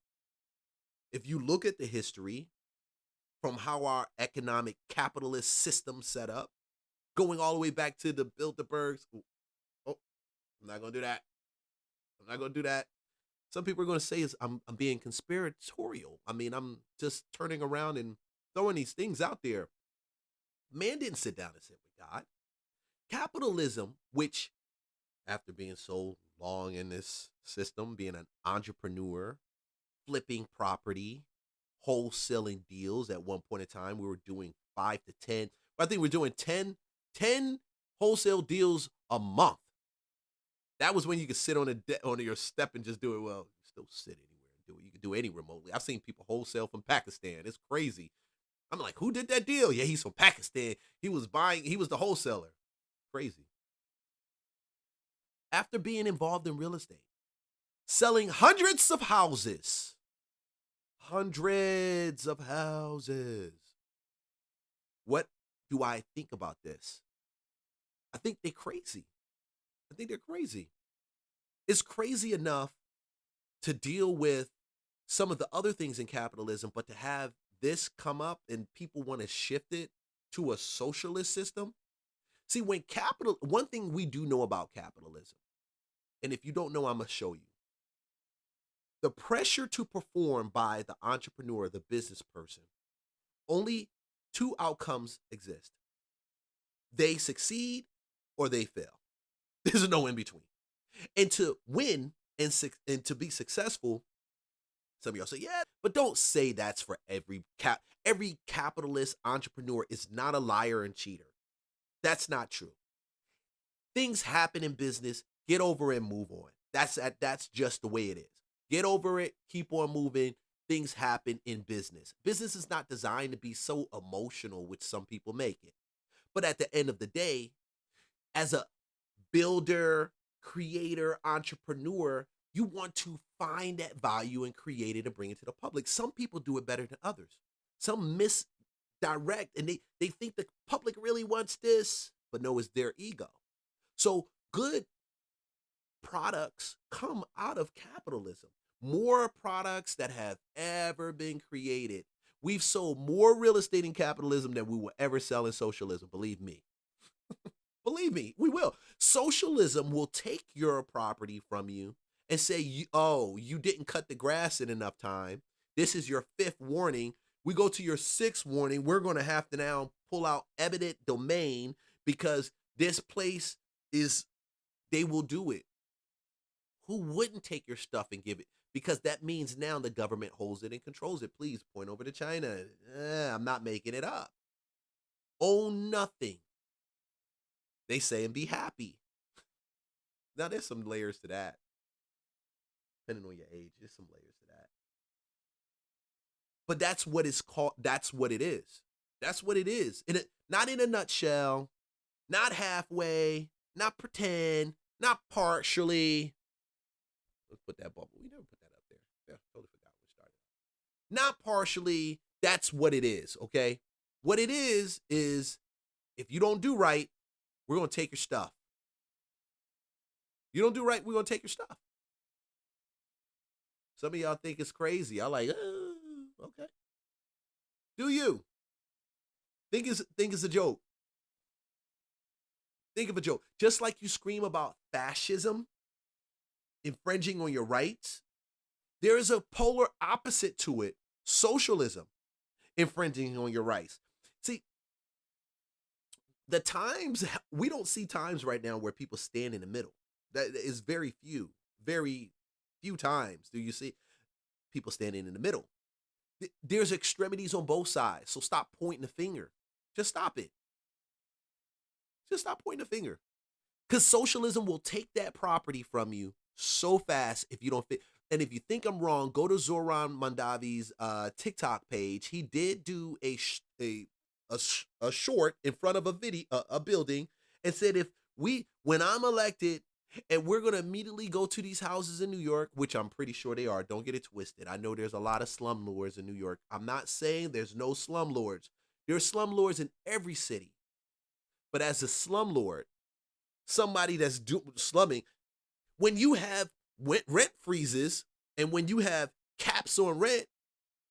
If you look at the history from how our economic capitalist system set up, going all the way back to the Bilderbergs. Oh, I'm not going to do that. I'm not going to do that. Some people are going to say I'm being conspiratorial. I mean, I'm just turning around and throwing these things out there. Man didn't sit down and sit with God. Capitalism, which after being so long in this system, being an entrepreneur, flipping property, wholesaling deals. At one point in time, we were doing 5 to 10. I think we're doing 10 wholesale deals a month. That was when you could sit on your step and just do it. Well, you still sit anywhere and do it. You can do any remotely. I've seen people wholesale from Pakistan. It's crazy. I'm like, who did that deal? Yeah, he's from Pakistan. He was the wholesaler. Crazy. After being involved in real estate, selling hundreds of houses. What do I think about this? I think they're crazy. It's crazy enough to deal with some of the other things in capitalism, but to have this come up and people want to shift it to a socialist system. See, one thing we do know about capitalism, and if you don't know, I'm going to show you. The pressure to perform by the entrepreneur, the business person, only two outcomes exist. They succeed or they fail. There's no in between. And to win and to be successful, some of y'all say, yeah, but don't say that's for every capitalist entrepreneur is not a liar and cheater. That's not true. Things happen in business. Get over it and move on. That's just the way it is. Get over it. Keep on moving. Things happen in business. Business is not designed to be so emotional, which some people make it. But at the end of the day, as a builder, creator, entrepreneur, you want to find that value and create it and bring it to the public. Some people do it better than others. Some misdirect and they think the public really wants this, but no, it's their ego. So good products come out of capitalism. More products that have ever been created. We've sold more real estate in capitalism than we will ever sell in socialism. Believe me. Believe me, we will. Socialism will take your property from you and say, you didn't cut the grass in enough time. This is your 5th warning. We go to your 6th warning. We're going to have to now pull out eminent domain because this place they will do it. Who wouldn't take your stuff and give it? Because that means now the government holds it and controls it. Please point over to China. I'm not making it up. Own nothing. They say and be happy. Now there's some layers to that. Depending on your age, there's some layers to that. But that's what it's called. That's what it is. That's what it is. Not in a nutshell, not halfway, not pretend, not partially. Let's put that bubble. We never put that up there. Yeah, totally forgot where it started. Not partially. That's what it is, okay? What it is if you don't do right, we're going to take your stuff. You don't do right, we're going to take your stuff. Some of y'all think it's crazy. I'm like, okay. Do you? Think it's a joke. Think of a joke. Just like you scream about fascism infringing on your rights, there is a polar opposite to it, socialism infringing on your rights. See, we don't see times right now where people stand in the middle. That is very few times do you see people standing in the middle. There's extremities on both sides, so stop pointing the finger. Just stop it. Just stop pointing the finger. Because socialism will take that property from you so fast if you don't fit. And if you think I'm wrong, go to Zoran Mandavi's TikTok page. He did do a short in front of a building, and said when I'm elected and we're going to immediately go to these houses in New York, which I'm pretty sure they are. Don't get it twisted. I know there's a lot of slumlords in New York. I'm not saying there's no slumlords. There's slumlords in every city. But as a slumlord, somebody that's slumming, when you have rent freezes and when you have caps on rent,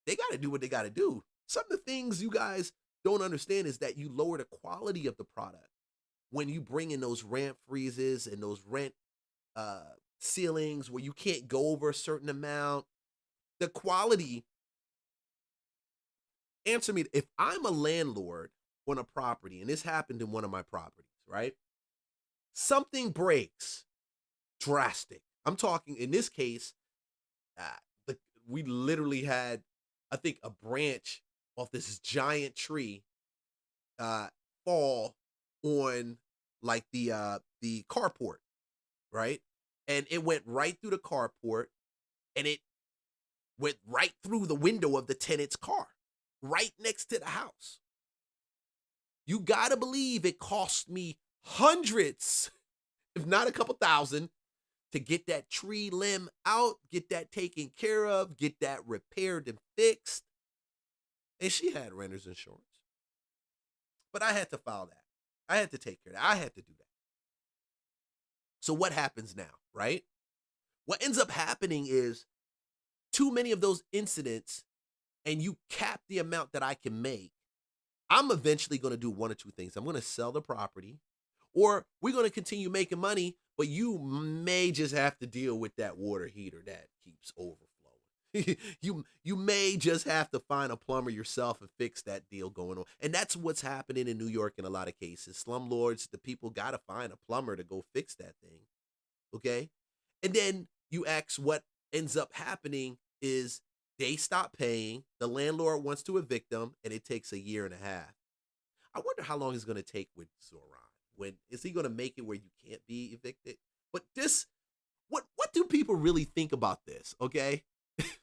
they got to do what they got to do. Some of the things you guys don't understand is that you lower the quality of the product when you bring in those rent freezes and those rent ceilings where you can't go over a certain amount. The quality, answer me, if I'm a landlord on a property, and this happened in one of my properties, right? Something breaks drastic. I'm talking, in this case, we literally had, I think, a branch off this giant tree fall on like the carport, right? And it went right through the carport, and it went right through the window of the tenant's car, right next to the house. You gotta believe it cost me hundreds, if not a couple thousand, to get that tree limb out, get that taken care of, get that repaired and fixed. And she had renter's insurance. But I had to file that. I had to take care of that. I had to do that. So what happens now, right? What ends up happening is too many of those incidents, and you cap the amount that I can make. I'm eventually going to do one or two things. I'm going to sell the property, or we're going to continue making money, but you may just have to deal with that water heater that keeps overflowing. you may just have to find a plumber yourself and fix that deal going on. And that's what's happening in New York in a lot of cases. Slumlords, the people got to find a plumber to go fix that thing. Okay? And then you ask what ends up happening is they stop paying, the landlord wants to evict them, and it takes a year and a half. I wonder how long it's going to take with Zoran. When is he going to make it where you can't be evicted? But this, what do people really think about this, okay?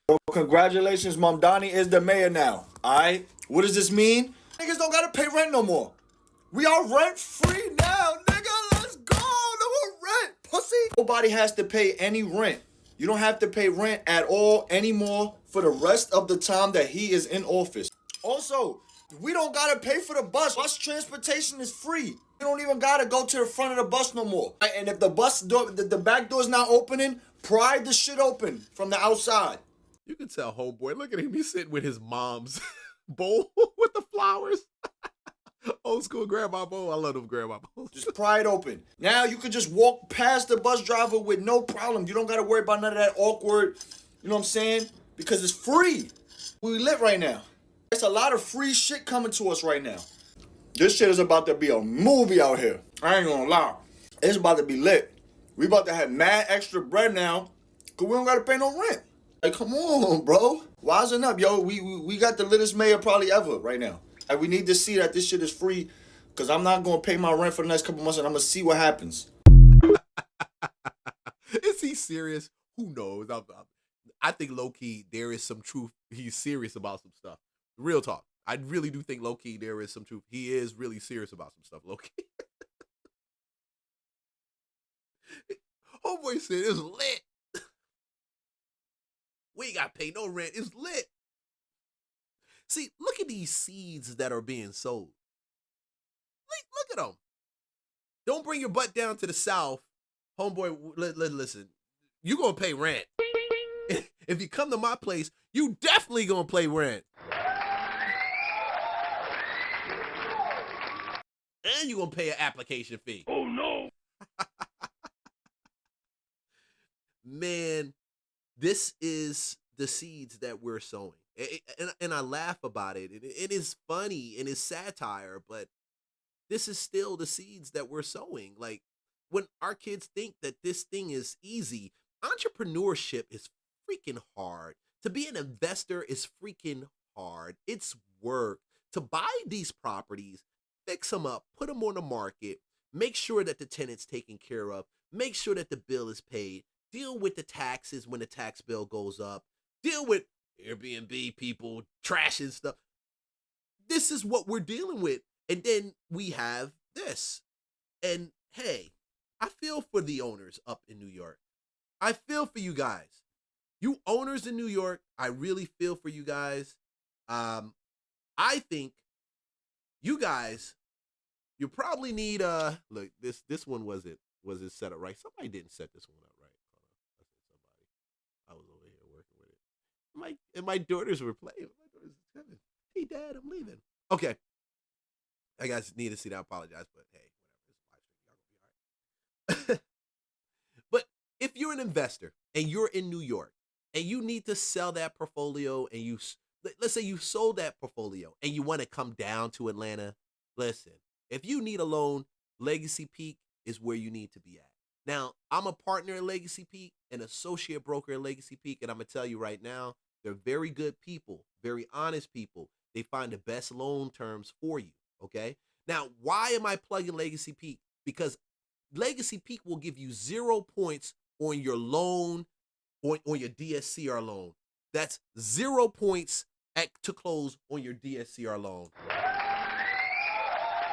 Well, congratulations, Mom Donnie is the mayor now, all right? What does this mean? Niggas don't got to pay rent no more. We are rent-free now, nigga. Let's go. No more rent, pussy. Nobody has to pay any rent. You don't have to pay rent at all anymore for the rest of the time that he is in office. Also, we don't gotta pay for the bus. Bus transportation is free. You don't even gotta go to the front of the bus no more. And if the bus door, the back door's not opening, pry the shit open from the outside. You can tell homeboy, look at him, he's sitting with his mom's bowl with the flowers. Old school grandma bowl. I love them grandma bowls. Just pry it open. Now you can just walk past the bus driver with no problem. You don't got to worry about none of that awkward, you know what I'm saying? Because it's free. We lit right now. There's a lot of free shit coming to us right now. This shit is about to be a movie out here. I ain't gonna lie. It's about to be lit. We about to have mad extra bread now because we don't got to pay no rent. Like, come on, bro. Wisen up, yo. We got the littest mayor probably ever right now. Like, we need to see that this shit is free because I'm not going to pay my rent for the next couple months and I'm going to see what happens. Is he serious? Who knows? I think low-key there is some truth. He's serious about some stuff. Real talk. I really do think low-key there is some truth. He is really serious about some stuff, low-key. Homeboy said it's lit. We ain't got to pay no rent. It's lit. See, look at these seeds that are being sold. Look at them. Don't bring your butt down to the South. Homeboy, listen, you going to pay rent. If you come to my place, you definitely going to pay rent. And you're going to pay an application fee. Oh, no. Man, this is the seeds that we're sowing. And I laugh about it. It is funny and it's satire, but this is still the seeds that we're sowing. Like, when our kids think that this thing is easy, entrepreneurship is freaking hard. To be an investor is freaking hard. It's work. To buy these properties, fix them up, put them on the market, make sure that the tenant's taken care of, make sure that the bill is paid, deal with the taxes when the tax bill goes up, deal with Airbnb people trashing stuff. This is what we're dealing with. And then we have this. And hey, I feel for the owners up in New York. I feel for you guys. You owners in New York, I really feel for you guys. I think you guys, you probably need look, this one wasn't set up right. Somebody didn't set this one up right. I was over here working with it. And my daughters were playing. My daughters were telling, hey, Dad, I'm leaving. Okay. I guys need to see that. I apologize, but hey, whatever. It's a live stream. Y'all gonna be all right. But if you're an investor and you're in New York and you need to sell that portfolio and let's say you sold that portfolio and you want to come down to Atlanta, listen, if you need a loan, Legacy Peak is where you need to be at. Now, I'm a partner at Legacy Peak, an associate broker at Legacy Peak, and I'm going to tell you right now, they're very good people, very honest people. They find the best loan terms for you, okay? Now, why am I plugging Legacy Peak? Because Legacy Peak will give you 0 points on your loan, on your DSCR loan. That's 0 points to close on your DSCR loan.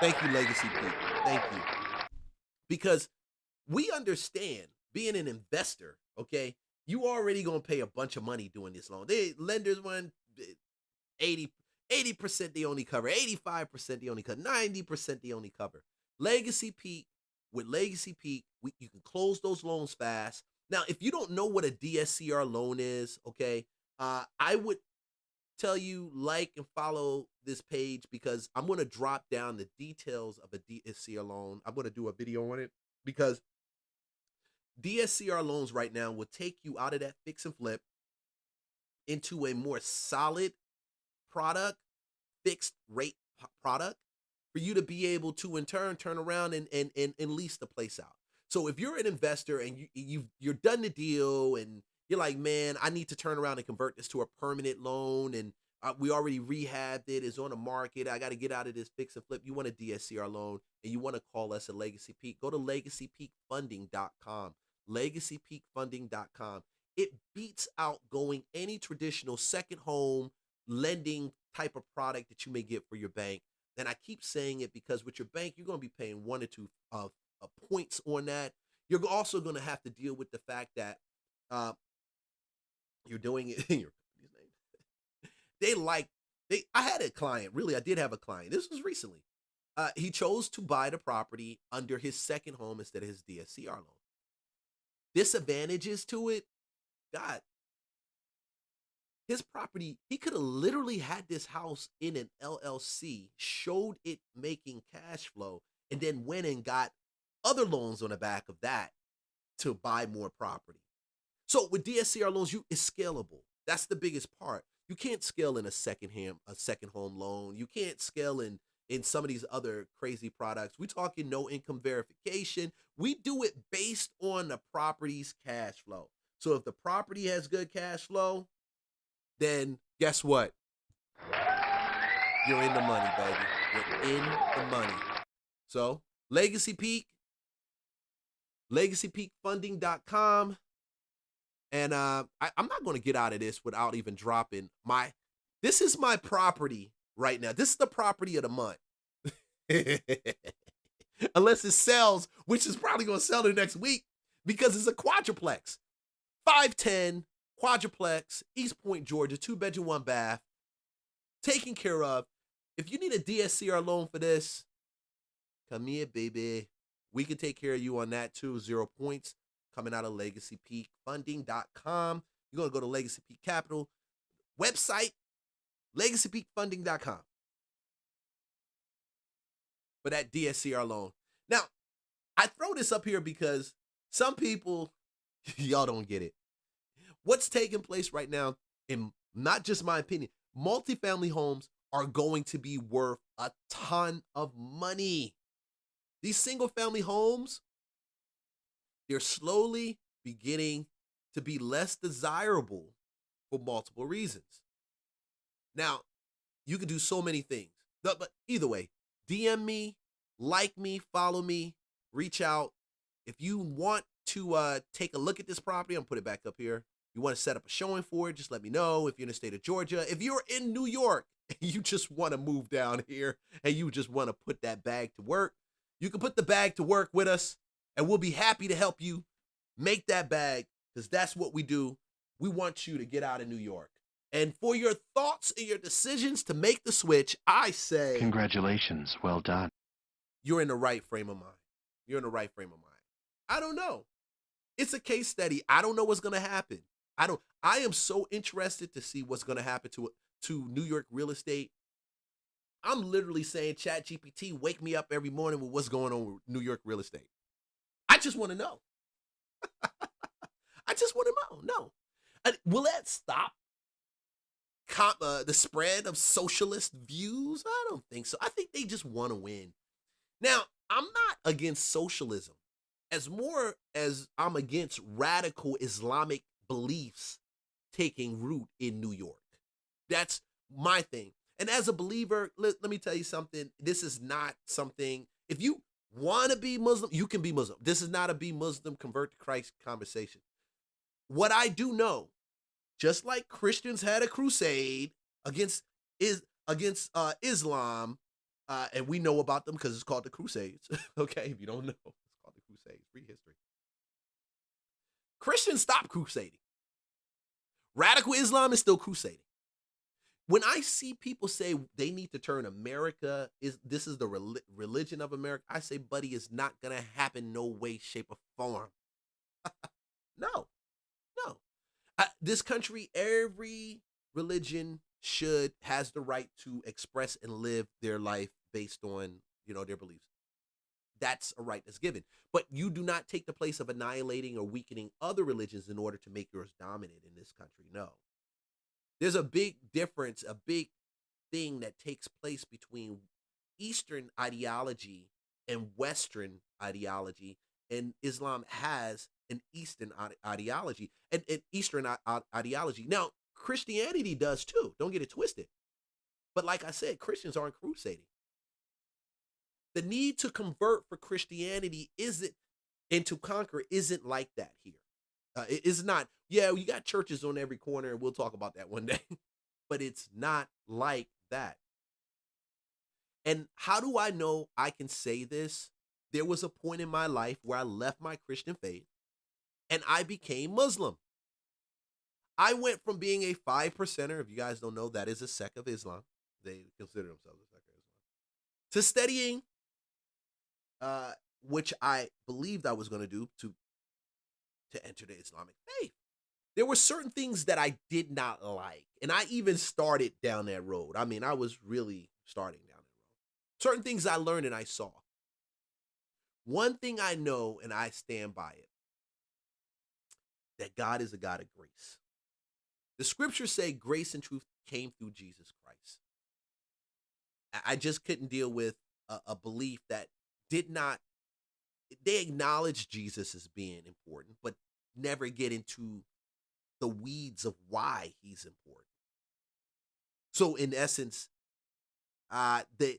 Thank you, Legacy Pete. Thank you. Because we understand, being an investor, okay, you already going to pay a bunch of money doing this loan. Lenders want 80% they only cover, 85% they only cover, 90% they only cover. Legacy Peak, with Legacy Peak, you can close those loans fast. Now, if you don't know what a DSCR loan is, okay, I would tell you like and follow this page, because I'm going to drop down the details of a DSCR loan. I'm going to do a video on it, because DSCR loans right now will take you out of that fix and flip into a more solid product, fixed rate product, for you to be able to in turn turn around and lease the place out. So if you're an investor and you're done the deal and you're like, man, I need to turn around and convert this to a permanent loan, and we already rehabbed it, it's on the market, I got to get out of this fix and flip. You want a DSCR loan and you want to call us at Legacy Peak, go to legacypeakfunding.com. legacypeakfunding.com. It beats out going any traditional second home lending type of product that you may get for your bank. And I keep saying it because with your bank, you're going to be paying 1 or 2 points on that. You're also going to have to deal with the fact that you're doing it in your company's name. I had a client, really, I did have a client. This was recently. He chose to buy the property under his second home instead of his DSCR loan. Disadvantages to it, God, his property, he could have literally had this house in an LLC, showed it making cash flow, and then went and got other loans on the back of that to buy more property. So with DSCR loans, it's scalable. That's the biggest part. You can't scale in a second home loan. You can't scale in some of these other crazy products. We talking no income verification. We do it based on the property's cash flow. So if the property has good cash flow, then guess what? You're in the money, baby. You're in the money. So Legacy Peak, legacypeakfunding.com. And I'm not going to get out of this without even dropping this is my property right now. This is the property of the month. Unless it sells, which is probably going to sell the next week, because it's a quadruplex. 510 quadruplex, East Point, Georgia, 2-bedroom, 1 bath, taken care of. If you need a DSCR loan for this, come here, baby. We can take care of you on that too. 0 points coming out of legacypeakfunding.com. You're going to go to Legacy Peak Capital website, legacypeakfunding.com, for that DSCR loan. Now, I throw this up here because some people, y'all don't get it. What's taking place right now, in not just my opinion, multifamily homes are going to be worth a ton of money. These single family homes, they're slowly beginning to be less desirable for multiple reasons. Now, you can do so many things, but either way, DM me, like me, follow me, reach out. If you want to take a look at this property, I'm gonna put it back up here. You want to set up a showing for it, just let me know. If you're in the state of Georgia, if you're in New York and you just want to move down here and you just want to put that bag to work, you can put the bag to work with us and we'll be happy to help you make that bag, because that's what we do. We want you to get out of New York. And for your thoughts and your decisions to make the switch, I say, congratulations, well done. You're in the right frame of mind. You're in the right frame of mind. I don't know. It's a case study. I don't know what's going to happen. I am so interested to see what's going to happen to New York real estate. I'm literally saying, ChatGPT, wake me up every morning with what's going on with New York real estate. I just want to know. I just want to know. Will that stop the spread of socialist views? I don't think so. I think they just want to win. Now, I'm not against socialism as more as I'm against radical Islamic beliefs taking root in New York. That's my thing. And as a believer, let me tell you something. This is not something, if you want to be Muslim, you can be Muslim. This is not a be Muslim, convert to Christ conversation. What I do know just like Christians had a crusade against Islam, and we know about them because it's called the Crusades. Okay, if you don't know, it's called the Crusades. Read history. Christians stopped crusading. Radical Islam is still crusading. When I see people say they need to turn America, this is the religion of America, I say, buddy, it's not going to happen no way, shape, or form. No. This country, every religion has the right to express and live their life based on, their beliefs. That's a right that's given. But you do not take the place of annihilating or weakening other religions in order to make yours dominant in this country. No. There's a big difference, a big thing that takes place between Eastern ideology and Western ideology, and Islam has an Eastern ideology and Eastern ideology. Now, Christianity does too. Don't get it twisted. But like I said, Christians aren't crusading. The need to convert for Christianity and to conquer isn't like that here. It is not. Yeah, you got churches on every corner, and we'll talk about that one day. But it's not like that. And how do I know I can say this? There was a point in my life where I left my Christian faith, and I became Muslim. I went from being a 5%er, if you guys don't know, that is a sect of Islam. They consider themselves a sect of Islam. To studying, which I believed I was going to do to enter the Islamic faith. There were certain things that I did not like, and I even started down that road. I mean, I was really starting down that road. Certain things I learned and I saw. One thing I know, and I stand by it, that God is a God of grace. The scriptures say grace and truth came through Jesus Christ. I just couldn't deal with a belief that did not, they acknowledge Jesus as being important, but never get into the weeds of why he's important. So in essence, the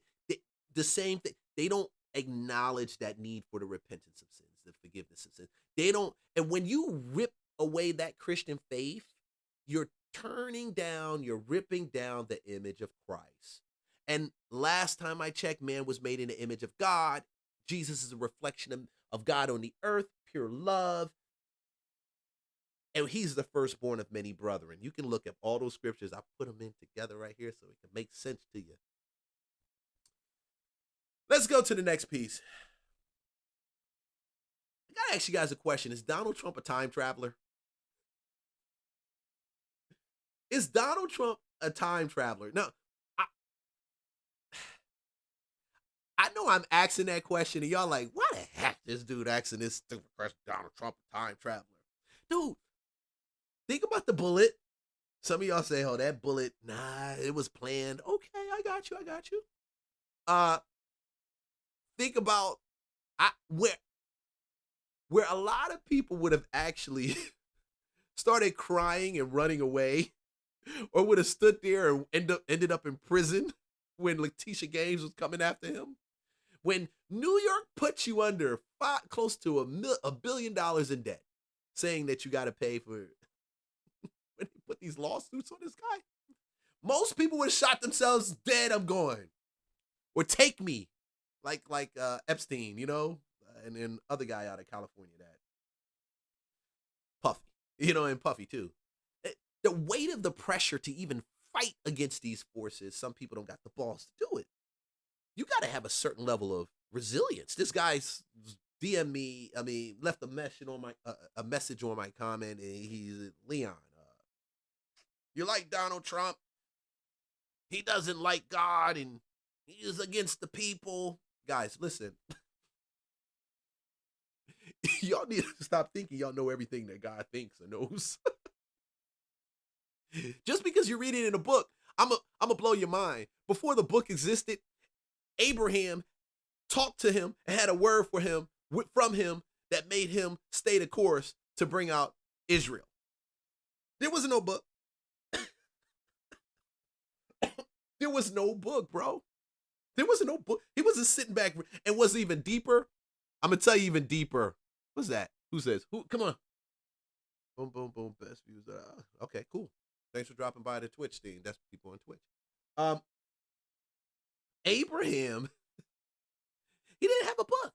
same thing, they don't acknowledge that need for the repentance of sins, the forgiveness of sins. They don't, and when you rip away that Christian faith, you're ripping down the image of Christ. And last time I checked, man was made in the image of God. Jesus is a reflection of God on the earth, pure love. And he's the firstborn of many brethren. You can look at all those scriptures. I put them in together right here so it can make sense to you. Let's go to the next piece. I got to ask you guys a question. Is Donald Trump a time traveler? Is Donald Trump a time traveler? Now, I know I'm asking that question, and y'all like, why the heck this dude asking this stupid question, Donald Trump a time traveler? Dude, think about the bullet. Some of y'all say, oh, that bullet, nah, it was planned. Okay, I got you. Think about where a lot of people would have actually started crying and running away, or would have stood there and ended up in prison when Letitia Gaines was coming after him. When New York puts you under close to $1 billion in debt, saying that you got to pay for when they put these lawsuits on this guy, most people would have shot themselves dead. I'm going, or take me, like Epstein, and then other guy out of California, that Puffy, and Puffy too. The weight of the pressure to even fight against these forces, some people don't got the balls to do it. You got to have a certain level of resilience. This guy's DM me. I mean, left a message on my comment, and he's Leon. You like Donald Trump? He doesn't like God, and he is against the people. Guys, listen. Y'all need to stop thinking y'all know everything that God thinks or knows. Just because you read it in a book, I'm a blow your mind. Before the book existed, Abraham talked to him and had a word from him that made him stay the course to bring out Israel. There was no book. There was no book, bro. There was no book. He wasn't sitting back, and what's even deeper, I'm gonna tell you even deeper. What's that? Who says? Who? Come on. Boom, boom, boom. Best views. Okay, cool. Thanks for dropping by the Twitch thing. That's people on Twitch. Abraham, he didn't have a book.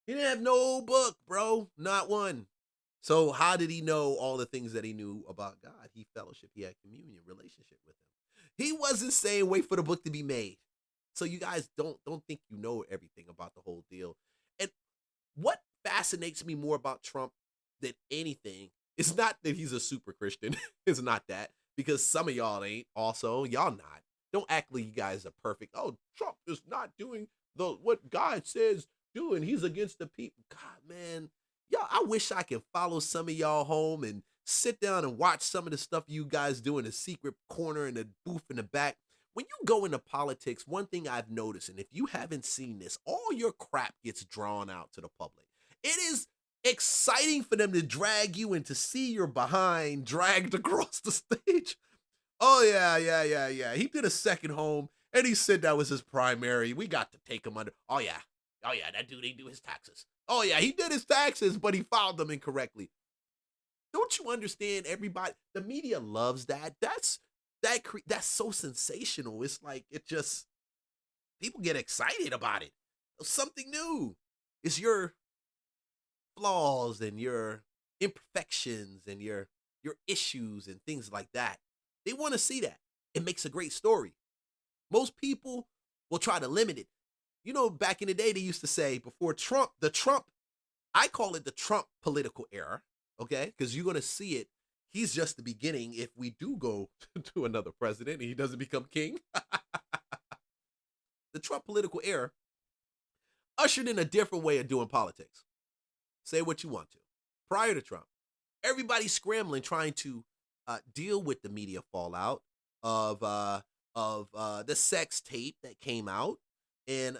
He didn't have no book, bro. Not one. So how did he know all the things that he knew about God? He fellowship, he had communion, relationship with him. He wasn't saying wait for the book to be made. So you guys don't think you know everything about the whole deal. And what fascinates me more about Trump than anything is not that he's a super Christian. It's not that, because some of y'all ain't also. Y'all not. Don't act like you guys are perfect. Oh, Trump is not doing what God says do, and he's against the people. God, man. Y'all, I wish I could follow some of y'all home and sit down and watch some of the stuff you guys do in the secret corner in the booth in the back. When you go into politics, one thing I've noticed, and if you haven't seen this, all your crap gets drawn out to the public. It is exciting for them to drag you and to see your behind dragged across the stage. Oh, yeah. He did a second home, and he said that was his primary. We got to take him under. Oh, yeah, that dude ain't do his taxes. Oh, yeah, he did his taxes, but he filed them incorrectly. Don't you understand, everybody? The media loves that. That's so sensational. It's like, it just, people get excited about it. Something new. It's your flaws and your imperfections and your issues and things like that. They want to see that. It makes a great story. Most people will try to limit it. You know, back in the day, they used to say before Trump, I call it the Trump political era, okay? Because you're going to see it. He's just the beginning if we do go to another president and he doesn't become king. The Trump political era ushered in a different way of doing politics. Say what you want to. Prior to Trump, everybody's scrambling, trying to deal with the media fallout of the sex tape that came out, and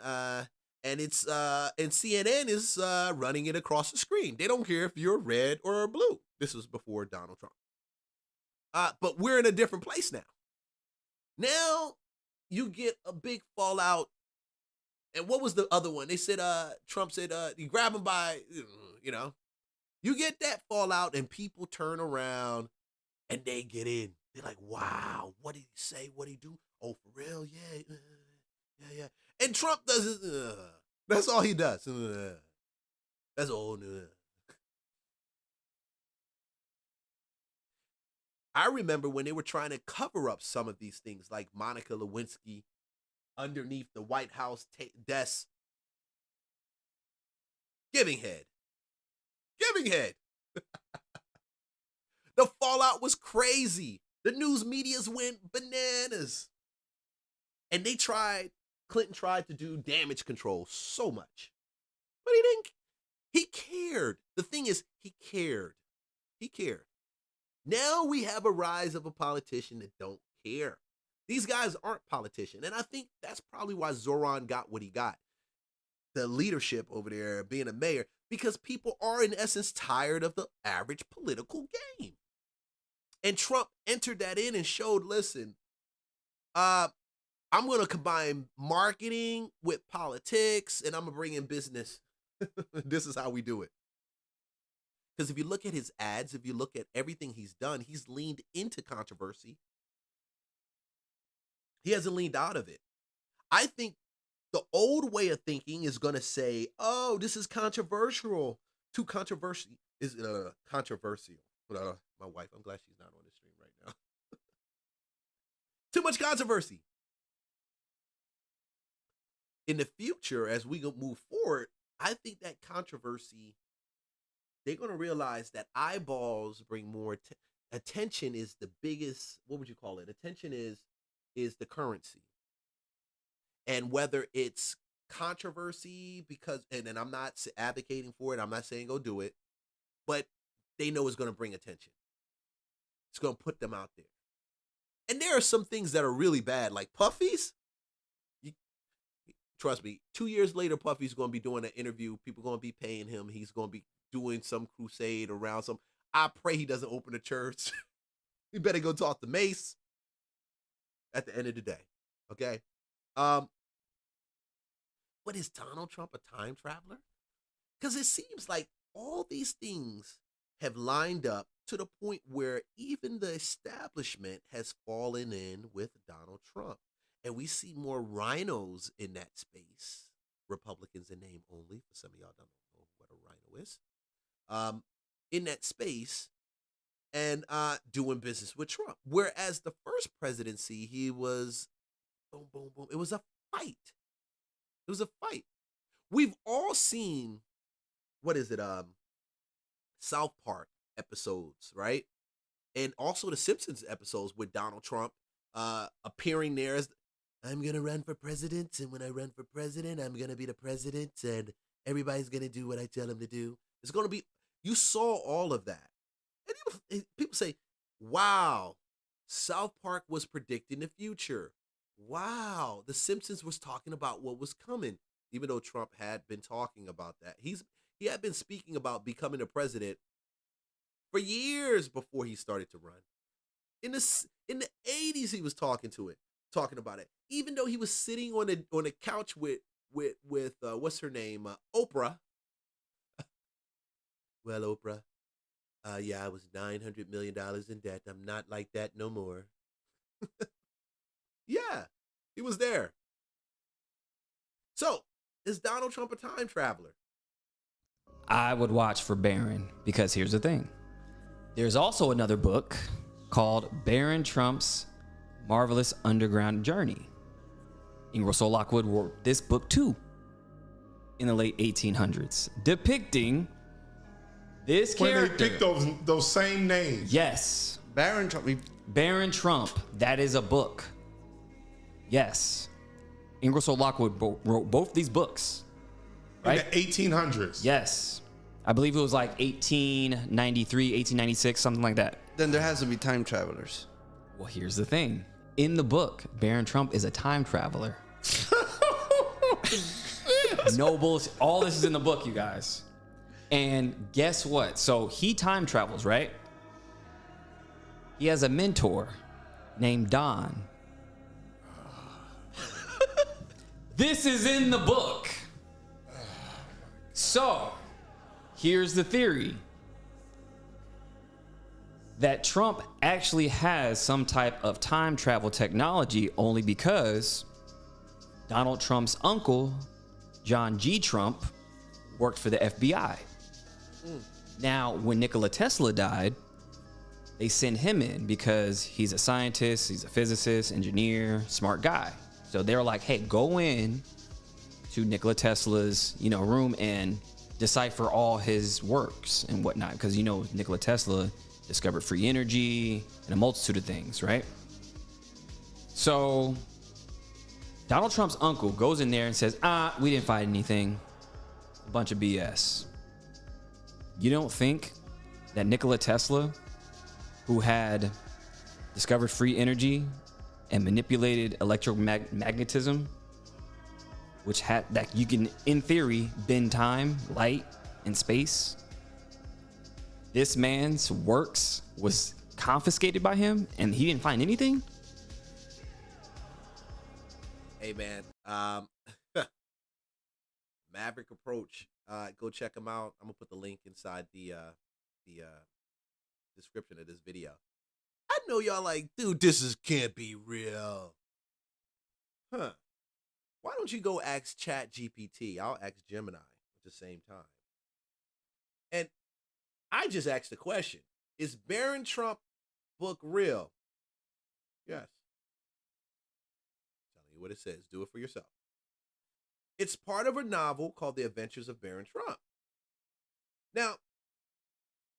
it's and CNN is running it across the screen. They don't care if you're red or blue. This was before Donald Trump. But we're in a different place now. Now you get a big fallout. And what was the other one? They said Trump said you grab him by, you get that fallout and people turn around and they get in. They're like, wow, what did he say? What did he do? Oh, for real? Yeah. And Trump doesn't, that's all he does. That's all. I remember when they were trying to cover up some of these things, like Monica Lewinsky underneath the White House desk, giving head. The fallout was crazy. The news medias went bananas. And Clinton tried to do damage control so much. But he cared. The thing is, he cared. Now we have a rise of a politician that don't care. These guys aren't politicians. And I think that's probably why Zoran got what he got. The leadership over there, being a mayor, because people are in essence tired of the average political game. And Trump entered that in and showed, listen, I'm going to combine marketing with politics, and I'm going to bring in business. This is how we do it. Because if you look at his ads, if you look at everything he's done, he's leaned into controversy. He hasn't leaned out of it. I think the old way of thinking is going to say, oh, this is controversial. Too controversial is controversial. My wife, I'm glad she's not on the stream right now. Too much controversy. In the future, as we move forward, I think that controversy, they're going to realize that eyeballs bring more attention is the biggest, what would you call it? Attention is the currency. And whether it's controversy, because, and I'm not advocating for it, I'm not saying go do it, but they know it's going to bring attention. It's going to put them out there. And there are some things that are really bad, like Puffy's. Trust me, 2 years later, Puffy's going to be doing an interview. People are going to be paying him. He's going to be doing some crusade around some. I pray he doesn't open a church. You better go talk to Mace at the end of the day. Okay? But is Donald Trump a time traveler? Because it seems like all these things have lined up to the point where even the establishment has fallen in with Donald Trump. And we see more rhinos in that space. Republicans in name only, for some of y'all don't know what a rhino is. In that space and doing business with Trump. Whereas the first presidency, he was boom, boom, boom. It was a fight. It was a fight. We've all seen, what is it? South Park episodes, right? And also the Simpsons episodes with Donald Trump appearing there as, I'm going to run for president, and when I run for president, I'm going to be the president, and everybody's going to do what I tell them to do. It's going to be, you saw all of that. And people say, wow, South Park was predicting the future. Wow, the Simpsons was talking about what was coming, even though Trump had been talking about that. He had been speaking about becoming a president for years before he started to run. In the 80s, he was talking about it. Even though he was sitting on a couch with what's her name, Oprah. Well, Oprah, yeah, I was $900 million in debt. I'm not like that no more. Yeah, he was there. So, is Donald Trump a time traveler? I would watch for Barron, because here's the thing. There's also another book called Barron Trump's Marvelous Underground Journey. Ingersoll Lockwood wrote this book too in the late 1800s, depicting this character. When they picked those same names. Yes. Barron Trump. Barron Trump. That is a book. Yes. Ingersoll Lockwood wrote both these books. Right? In the 1800s. Yes. I believe it was like 1893, 1896, something like that. Then there has to be time travelers. Well, here's the thing. In the book, Barron Trump is a time traveler. No bullshit. All this is in the book, you guys. And guess what? So he time travels, right? He has a mentor named Don. This is in the book. So, here's the theory. That Trump actually has some type of time travel technology only because Donald Trump's uncle, John G. Trump, worked for the FBI. Now, when Nikola Tesla died, they sent him in because he's a scientist, he's a physicist, engineer, smart guy. So they were like, hey, go in to Nikola Tesla's, room and decipher all his works and whatnot. Because, Nikola Tesla discovered free energy and a multitude of things, right? So Donald Trump's uncle goes in there and says, we didn't find anything. A bunch of BS. You don't think that Nikola Tesla, who had discovered free energy and manipulated electromagnetism, which had that you can, in theory, bend time, light, and space, this man's works was confiscated by him and he didn't find anything? Hey, man. Maverick Approach. Go check them out. I'm going to put the link inside the description of this video. I know y'all like, dude, can't be real. Huh. Why don't you go ask Chat GPT? I'll ask Gemini at the same time. And I just asked the question, is Barron Trump book real? Yes. I'm telling you what it says. Do it for yourself. It's part of a novel called The Adventures of Barron Trump. Now,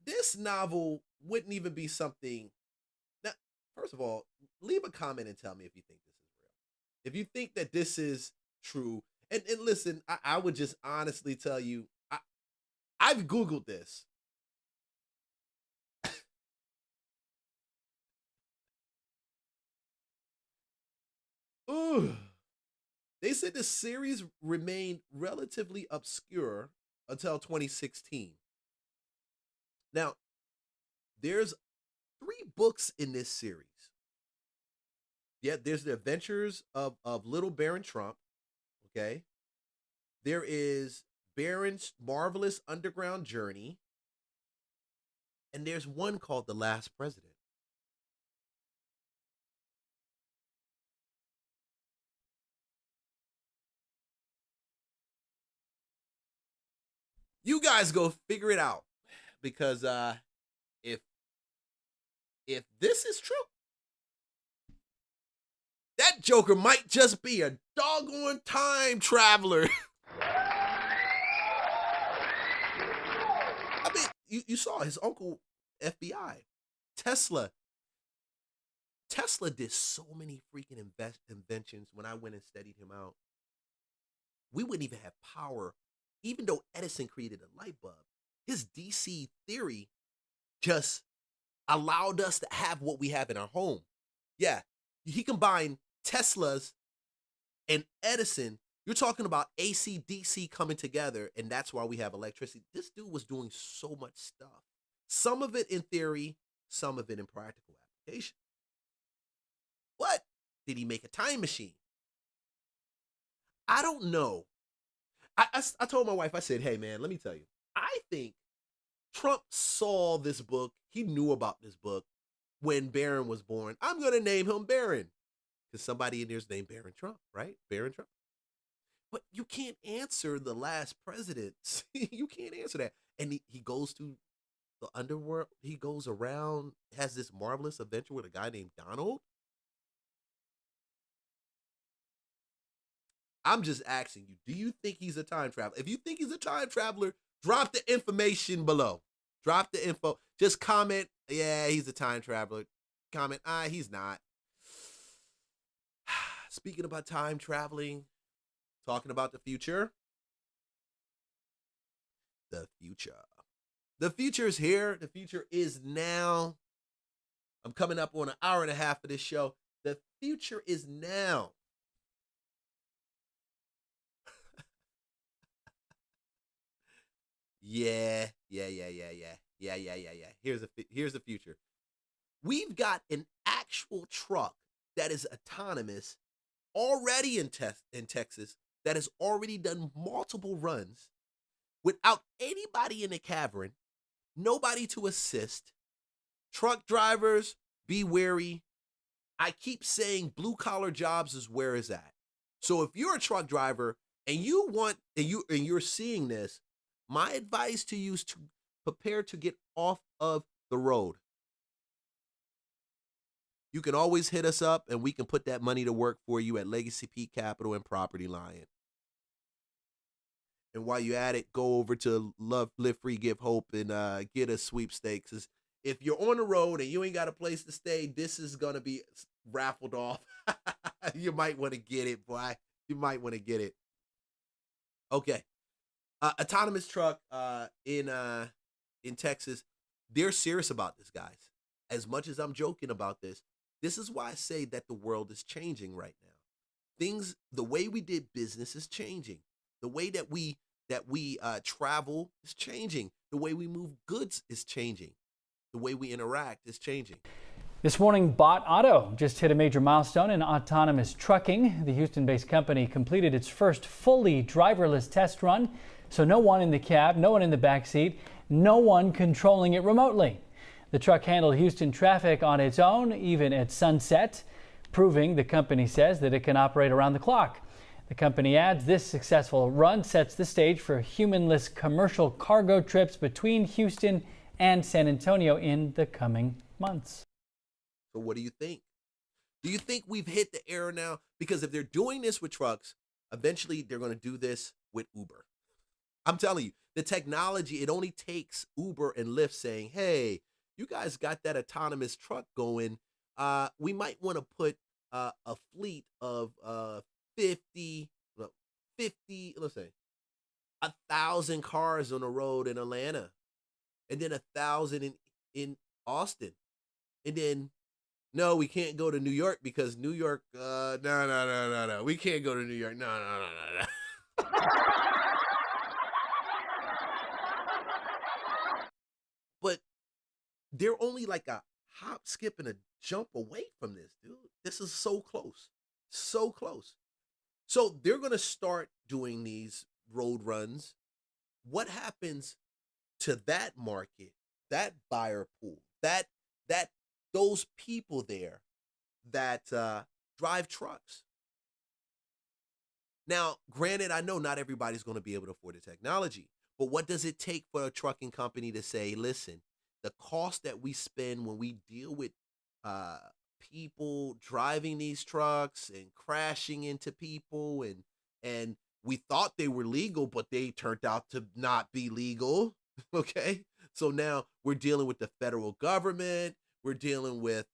this novel wouldn't even be something. Now, first of all, leave a comment and tell me if you think this is real. If you think that this is true, and listen, I would just honestly tell you, I've Googled this. Ooh. They said the series remained relatively obscure until 2016. Now, there's 3 books in this series. Yeah, there's The Adventures of Little Barron Trump, okay? There is Barron's Marvelous Underground Journey. And there's one called The Last President. You guys go figure it out, because if this is true, that Joker might just be a doggone time traveler. I mean, you saw his uncle FBI, Tesla. Tesla did so many freaking inventions. When I went and studied him out, we wouldn't even have power. Even though Edison created a light bulb, his DC theory just allowed us to have what we have in our home. Yeah, he combined Tesla's and Edison. You're talking about AC, DC coming together, and that's why we have electricity. This dude was doing so much stuff. Some of it in theory, some of it in practical application. What? Did he make a time machine? I don't know. I told my wife, I said, hey, man, let me tell you. I think Trump saw this book. He knew about this book when Barron was born. I'm going to name him Barron, because somebody in there's named Barron Trump, right? Barron Trump. But you can't answer the last president. You can't answer that. And he goes to the underworld. He goes around, has this marvelous adventure with a guy named Donald. I'm just asking you, do you think he's a time traveler? If you think he's a time traveler, drop the information below. Drop the info. Just comment, yeah, he's a time traveler. Comment, he's not. Speaking about time traveling, talking about the future. The future. The future is here. The future is now. I'm coming up on an hour and a half of this show. The future is now. Yeah. Here's the future. We've got an actual truck that is autonomous already in Texas, that has already done multiple runs without anybody in the cavern, nobody to assist. Truck drivers, be wary. I keep saying blue collar jobs is where it's at. So if you're a truck driver and you're seeing this, my advice to you is to prepare to get off of the road. You can always hit us up and we can put that money to work for you at Legacy Peak Capital and Property Lion. And while you're at it, go over to Love, Live Free, Give Hope and get a sweepstakes. If you're on the road and you ain't got a place to stay, this is going to be raffled off. You might want to get it, boy. You might want to get it. Okay. Autonomous truck in Texas. They're serious about this, guys. As much as I'm joking about this is why I say that the world is changing right now. The way we did business is changing. The way that we travel is changing. The way we move goods is changing. The way we interact is changing. This morning, Bot Auto just hit a major milestone in autonomous trucking. The Houston-based company completed its first fully driverless test run. So no one in the cab, no one in the back seat, no one controlling it remotely. The truck handled Houston traffic on its own, even at sunset, proving, the company says, that it can operate around the clock. The company adds this successful run sets the stage for humanless commercial cargo trips between Houston and San Antonio in the coming months. So what do you think? Do you think we've hit the era now? Because if they're doing this with trucks, eventually they're going to do this with Uber. I'm telling you, the technology, it only takes Uber and Lyft saying, hey, you guys got that autonomous truck going. We might want to put a fleet of 50, let's say 1,000 cars on the road in Atlanta, and then 1,000 in Austin. And then, no, we can't go to New York because New York, no. We can't go to New York. No. But they're only like a hop, skip, and a jump away from this, dude. This is so close. So close. So they're going to start doing these road runs. What happens to that market that buyer pool, that those people there that drive trucks. Now, granted, I know not everybody's going to be able to afford the technology, but what does it take for a trucking company to say, listen, the cost that we spend when we deal with people driving these trucks and crashing into people, and we thought they were legal, but they turned out to not be legal. Okay, so now we're dealing with the federal government. We're dealing with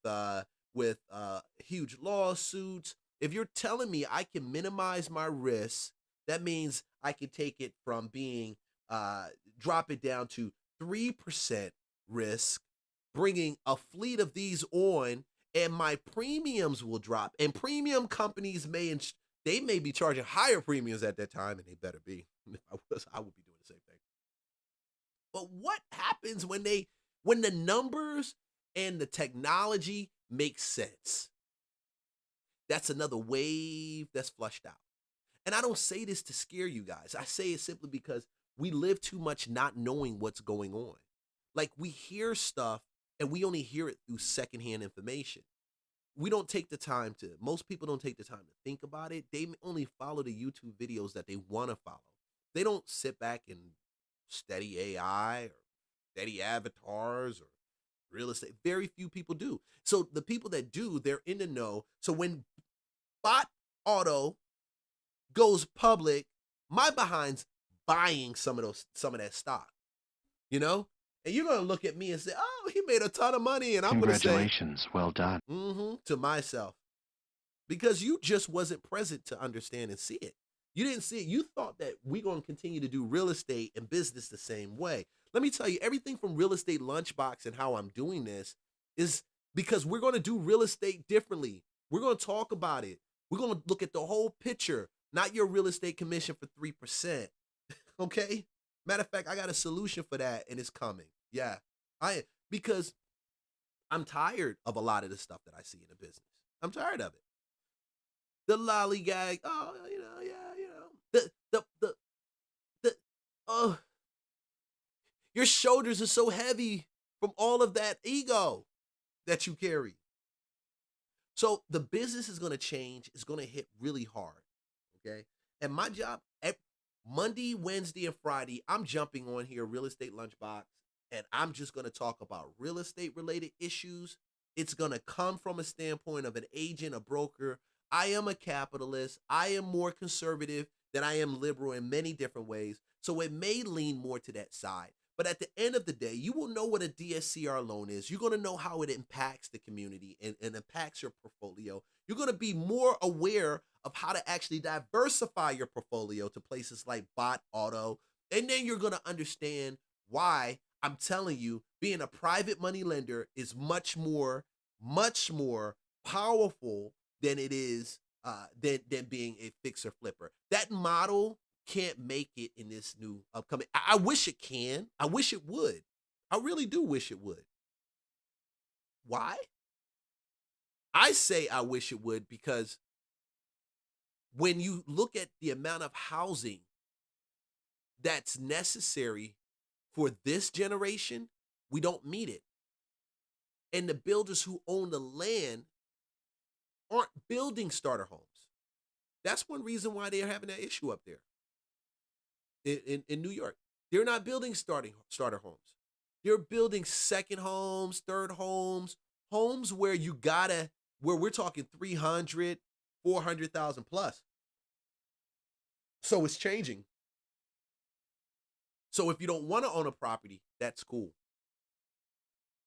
huge lawsuits. If you're telling me I can minimize my risk, that means I can take it from being drop it down to 3% risk, bringing a fleet of these on, and my premiums will drop. And premium companies may be charging higher premiums at that time, and they better be. If I was, I would be doing the same thing. But what happens when the numbers and the technology make sense? That's another wave that's flushed out. And I don't say this to scare you guys. I say it simply because we live too much not knowing what's going on. Like, we hear stuff and we only hear it through secondhand information. Most people don't take the time to think about it. They only follow the YouTube videos that they want to follow. They don't sit back and study AI or study avatars or real estate. Very few people do. So the people that do, they're in the know. So when Bot Auto goes public, my behind's buying some of that stock, you know? And you're gonna look at me and say, "Oh, he made a ton of money," and I'm gonna say, "Congratulations, well done." To myself, because you just wasn't present to understand and see it. You didn't see it. You thought that we're gonna continue to do real estate and business the same way. Let me tell you, everything from Real Estate Lunchbox and how I'm doing this is because we're gonna do real estate differently. We're gonna talk about it. We're gonna look at the whole picture, not your real estate commission for 3%. Okay? Matter of fact, I got a solution for that, and it's coming. Yeah, because I'm tired of a lot of the stuff that I see in the business. I'm tired of it. The lollygag. Oh, your shoulders are so heavy from all of that ego that you carry. So the business is going to change. It's going to hit really hard. Okay, and my job. Monday, Wednesday, and Friday, I'm jumping on here, Real Estate Lunchbox, and I'm just going to talk about real estate related issues. It's going to come from a standpoint of an agent, a broker. I am a capitalist. I am more conservative than I am liberal in many different ways. So it may lean more to that side. But at the end of the day, you will know what a DSCR loan is. You're going to know how it impacts the community and impacts your portfolio. You're going to be more aware of how to actually diversify your portfolio to places like Bot Auto. And then you're going to understand why I'm telling you being a private money lender is much more powerful than it is than being a fixer flipper. That model can't make it in this new upcoming. I wish it can. I wish it would. I really do wish it would. Why? I say I wish it would because when you look at the amount of housing that's necessary for this generation, we don't meet it. And the builders who own the land aren't building starter homes. That's one reason why they're having that issue up there in New York. They're not building starter homes. They're building second homes, third homes, homes where we're talking 300, 400,000 plus. So it's changing. So if you don't want to own a property, that's cool.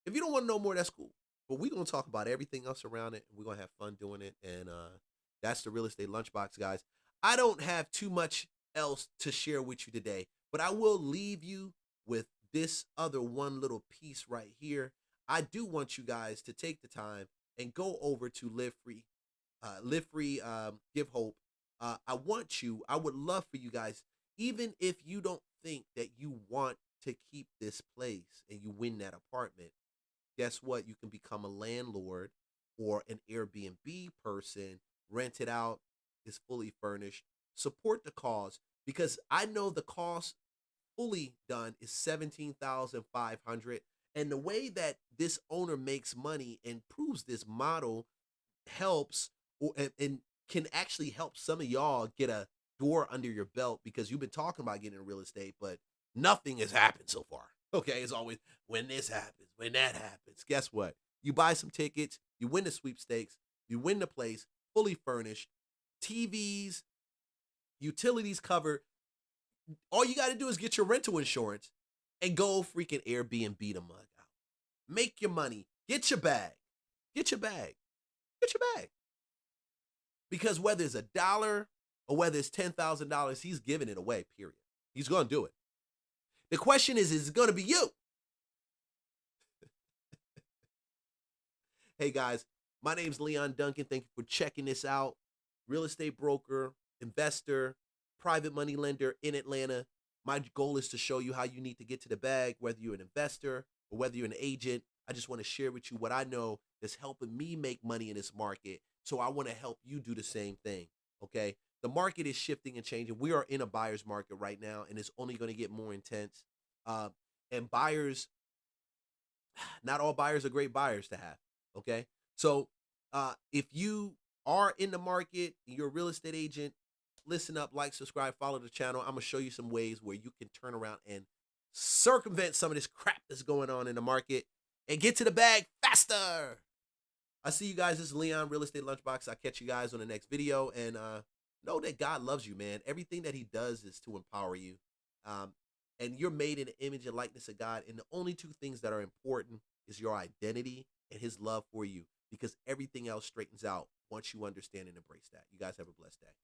If you don't want to know more, that's cool. But we're going to talk about everything else around it, and we're going to have fun doing it. And that's the Real Estate Lunchbox, guys. I don't have too much else to share with you today, but I will leave you with this other one little piece right here. I do want you guys to take the time and go over to Live Free, Give Hope. I would love for you guys, even if you don't think that you want to keep this place and you win that apartment, guess what? You can become a landlord or an Airbnb person, rent it out, is fully furnished. Support the cause, because I know the cost fully done is $17,500, And the way that this owner makes money and proves this model helps and can actually help some of y'all get a door under your belt, because you've been talking about getting in real estate, but nothing has happened so far. Okay, it's always when this happens, when that happens. Guess what? You buy some tickets, you win the sweepstakes, you win the place, fully furnished, TVs, utilities covered. All you got to do is get your rental insurance and go freaking Airbnb the mug out. Make your money. Get your bag. Get your bag. Get your bag. Because whether it's $1 or whether it's $10,000, he's giving it away, period. He's going to do it. The question is it going to be you? Hey, guys, my name's Leon Duncan. Thank you for checking this out. Real estate broker, investor, private money lender in Atlanta. My goal is to show you how you need to get to the bag, whether you're an investor or whether you're an agent. I just want to share with you what I know that's helping me make money in this market. So I want to help you do the same thing, okay? The market is shifting and changing. We are in a buyer's market right now, and it's only going to get more intense. And buyers, not all buyers are great buyers to have, okay? So if you are in the market, you're a real estate agent, listen up, like, subscribe, follow the channel. I'm going to show you some ways where you can turn around and circumvent some of this crap that's going on in the market and get to the bag faster. I see you guys. This is Leon, Real Estate Lunchbox. I'll catch you guys on the next video. And know that God loves you, man. Everything that he does is to empower you. And you're made in the image and likeness of God. And the only two things that are important is your identity and his love for you, because everything else straightens out once you understand and embrace that. You guys have a blessed day.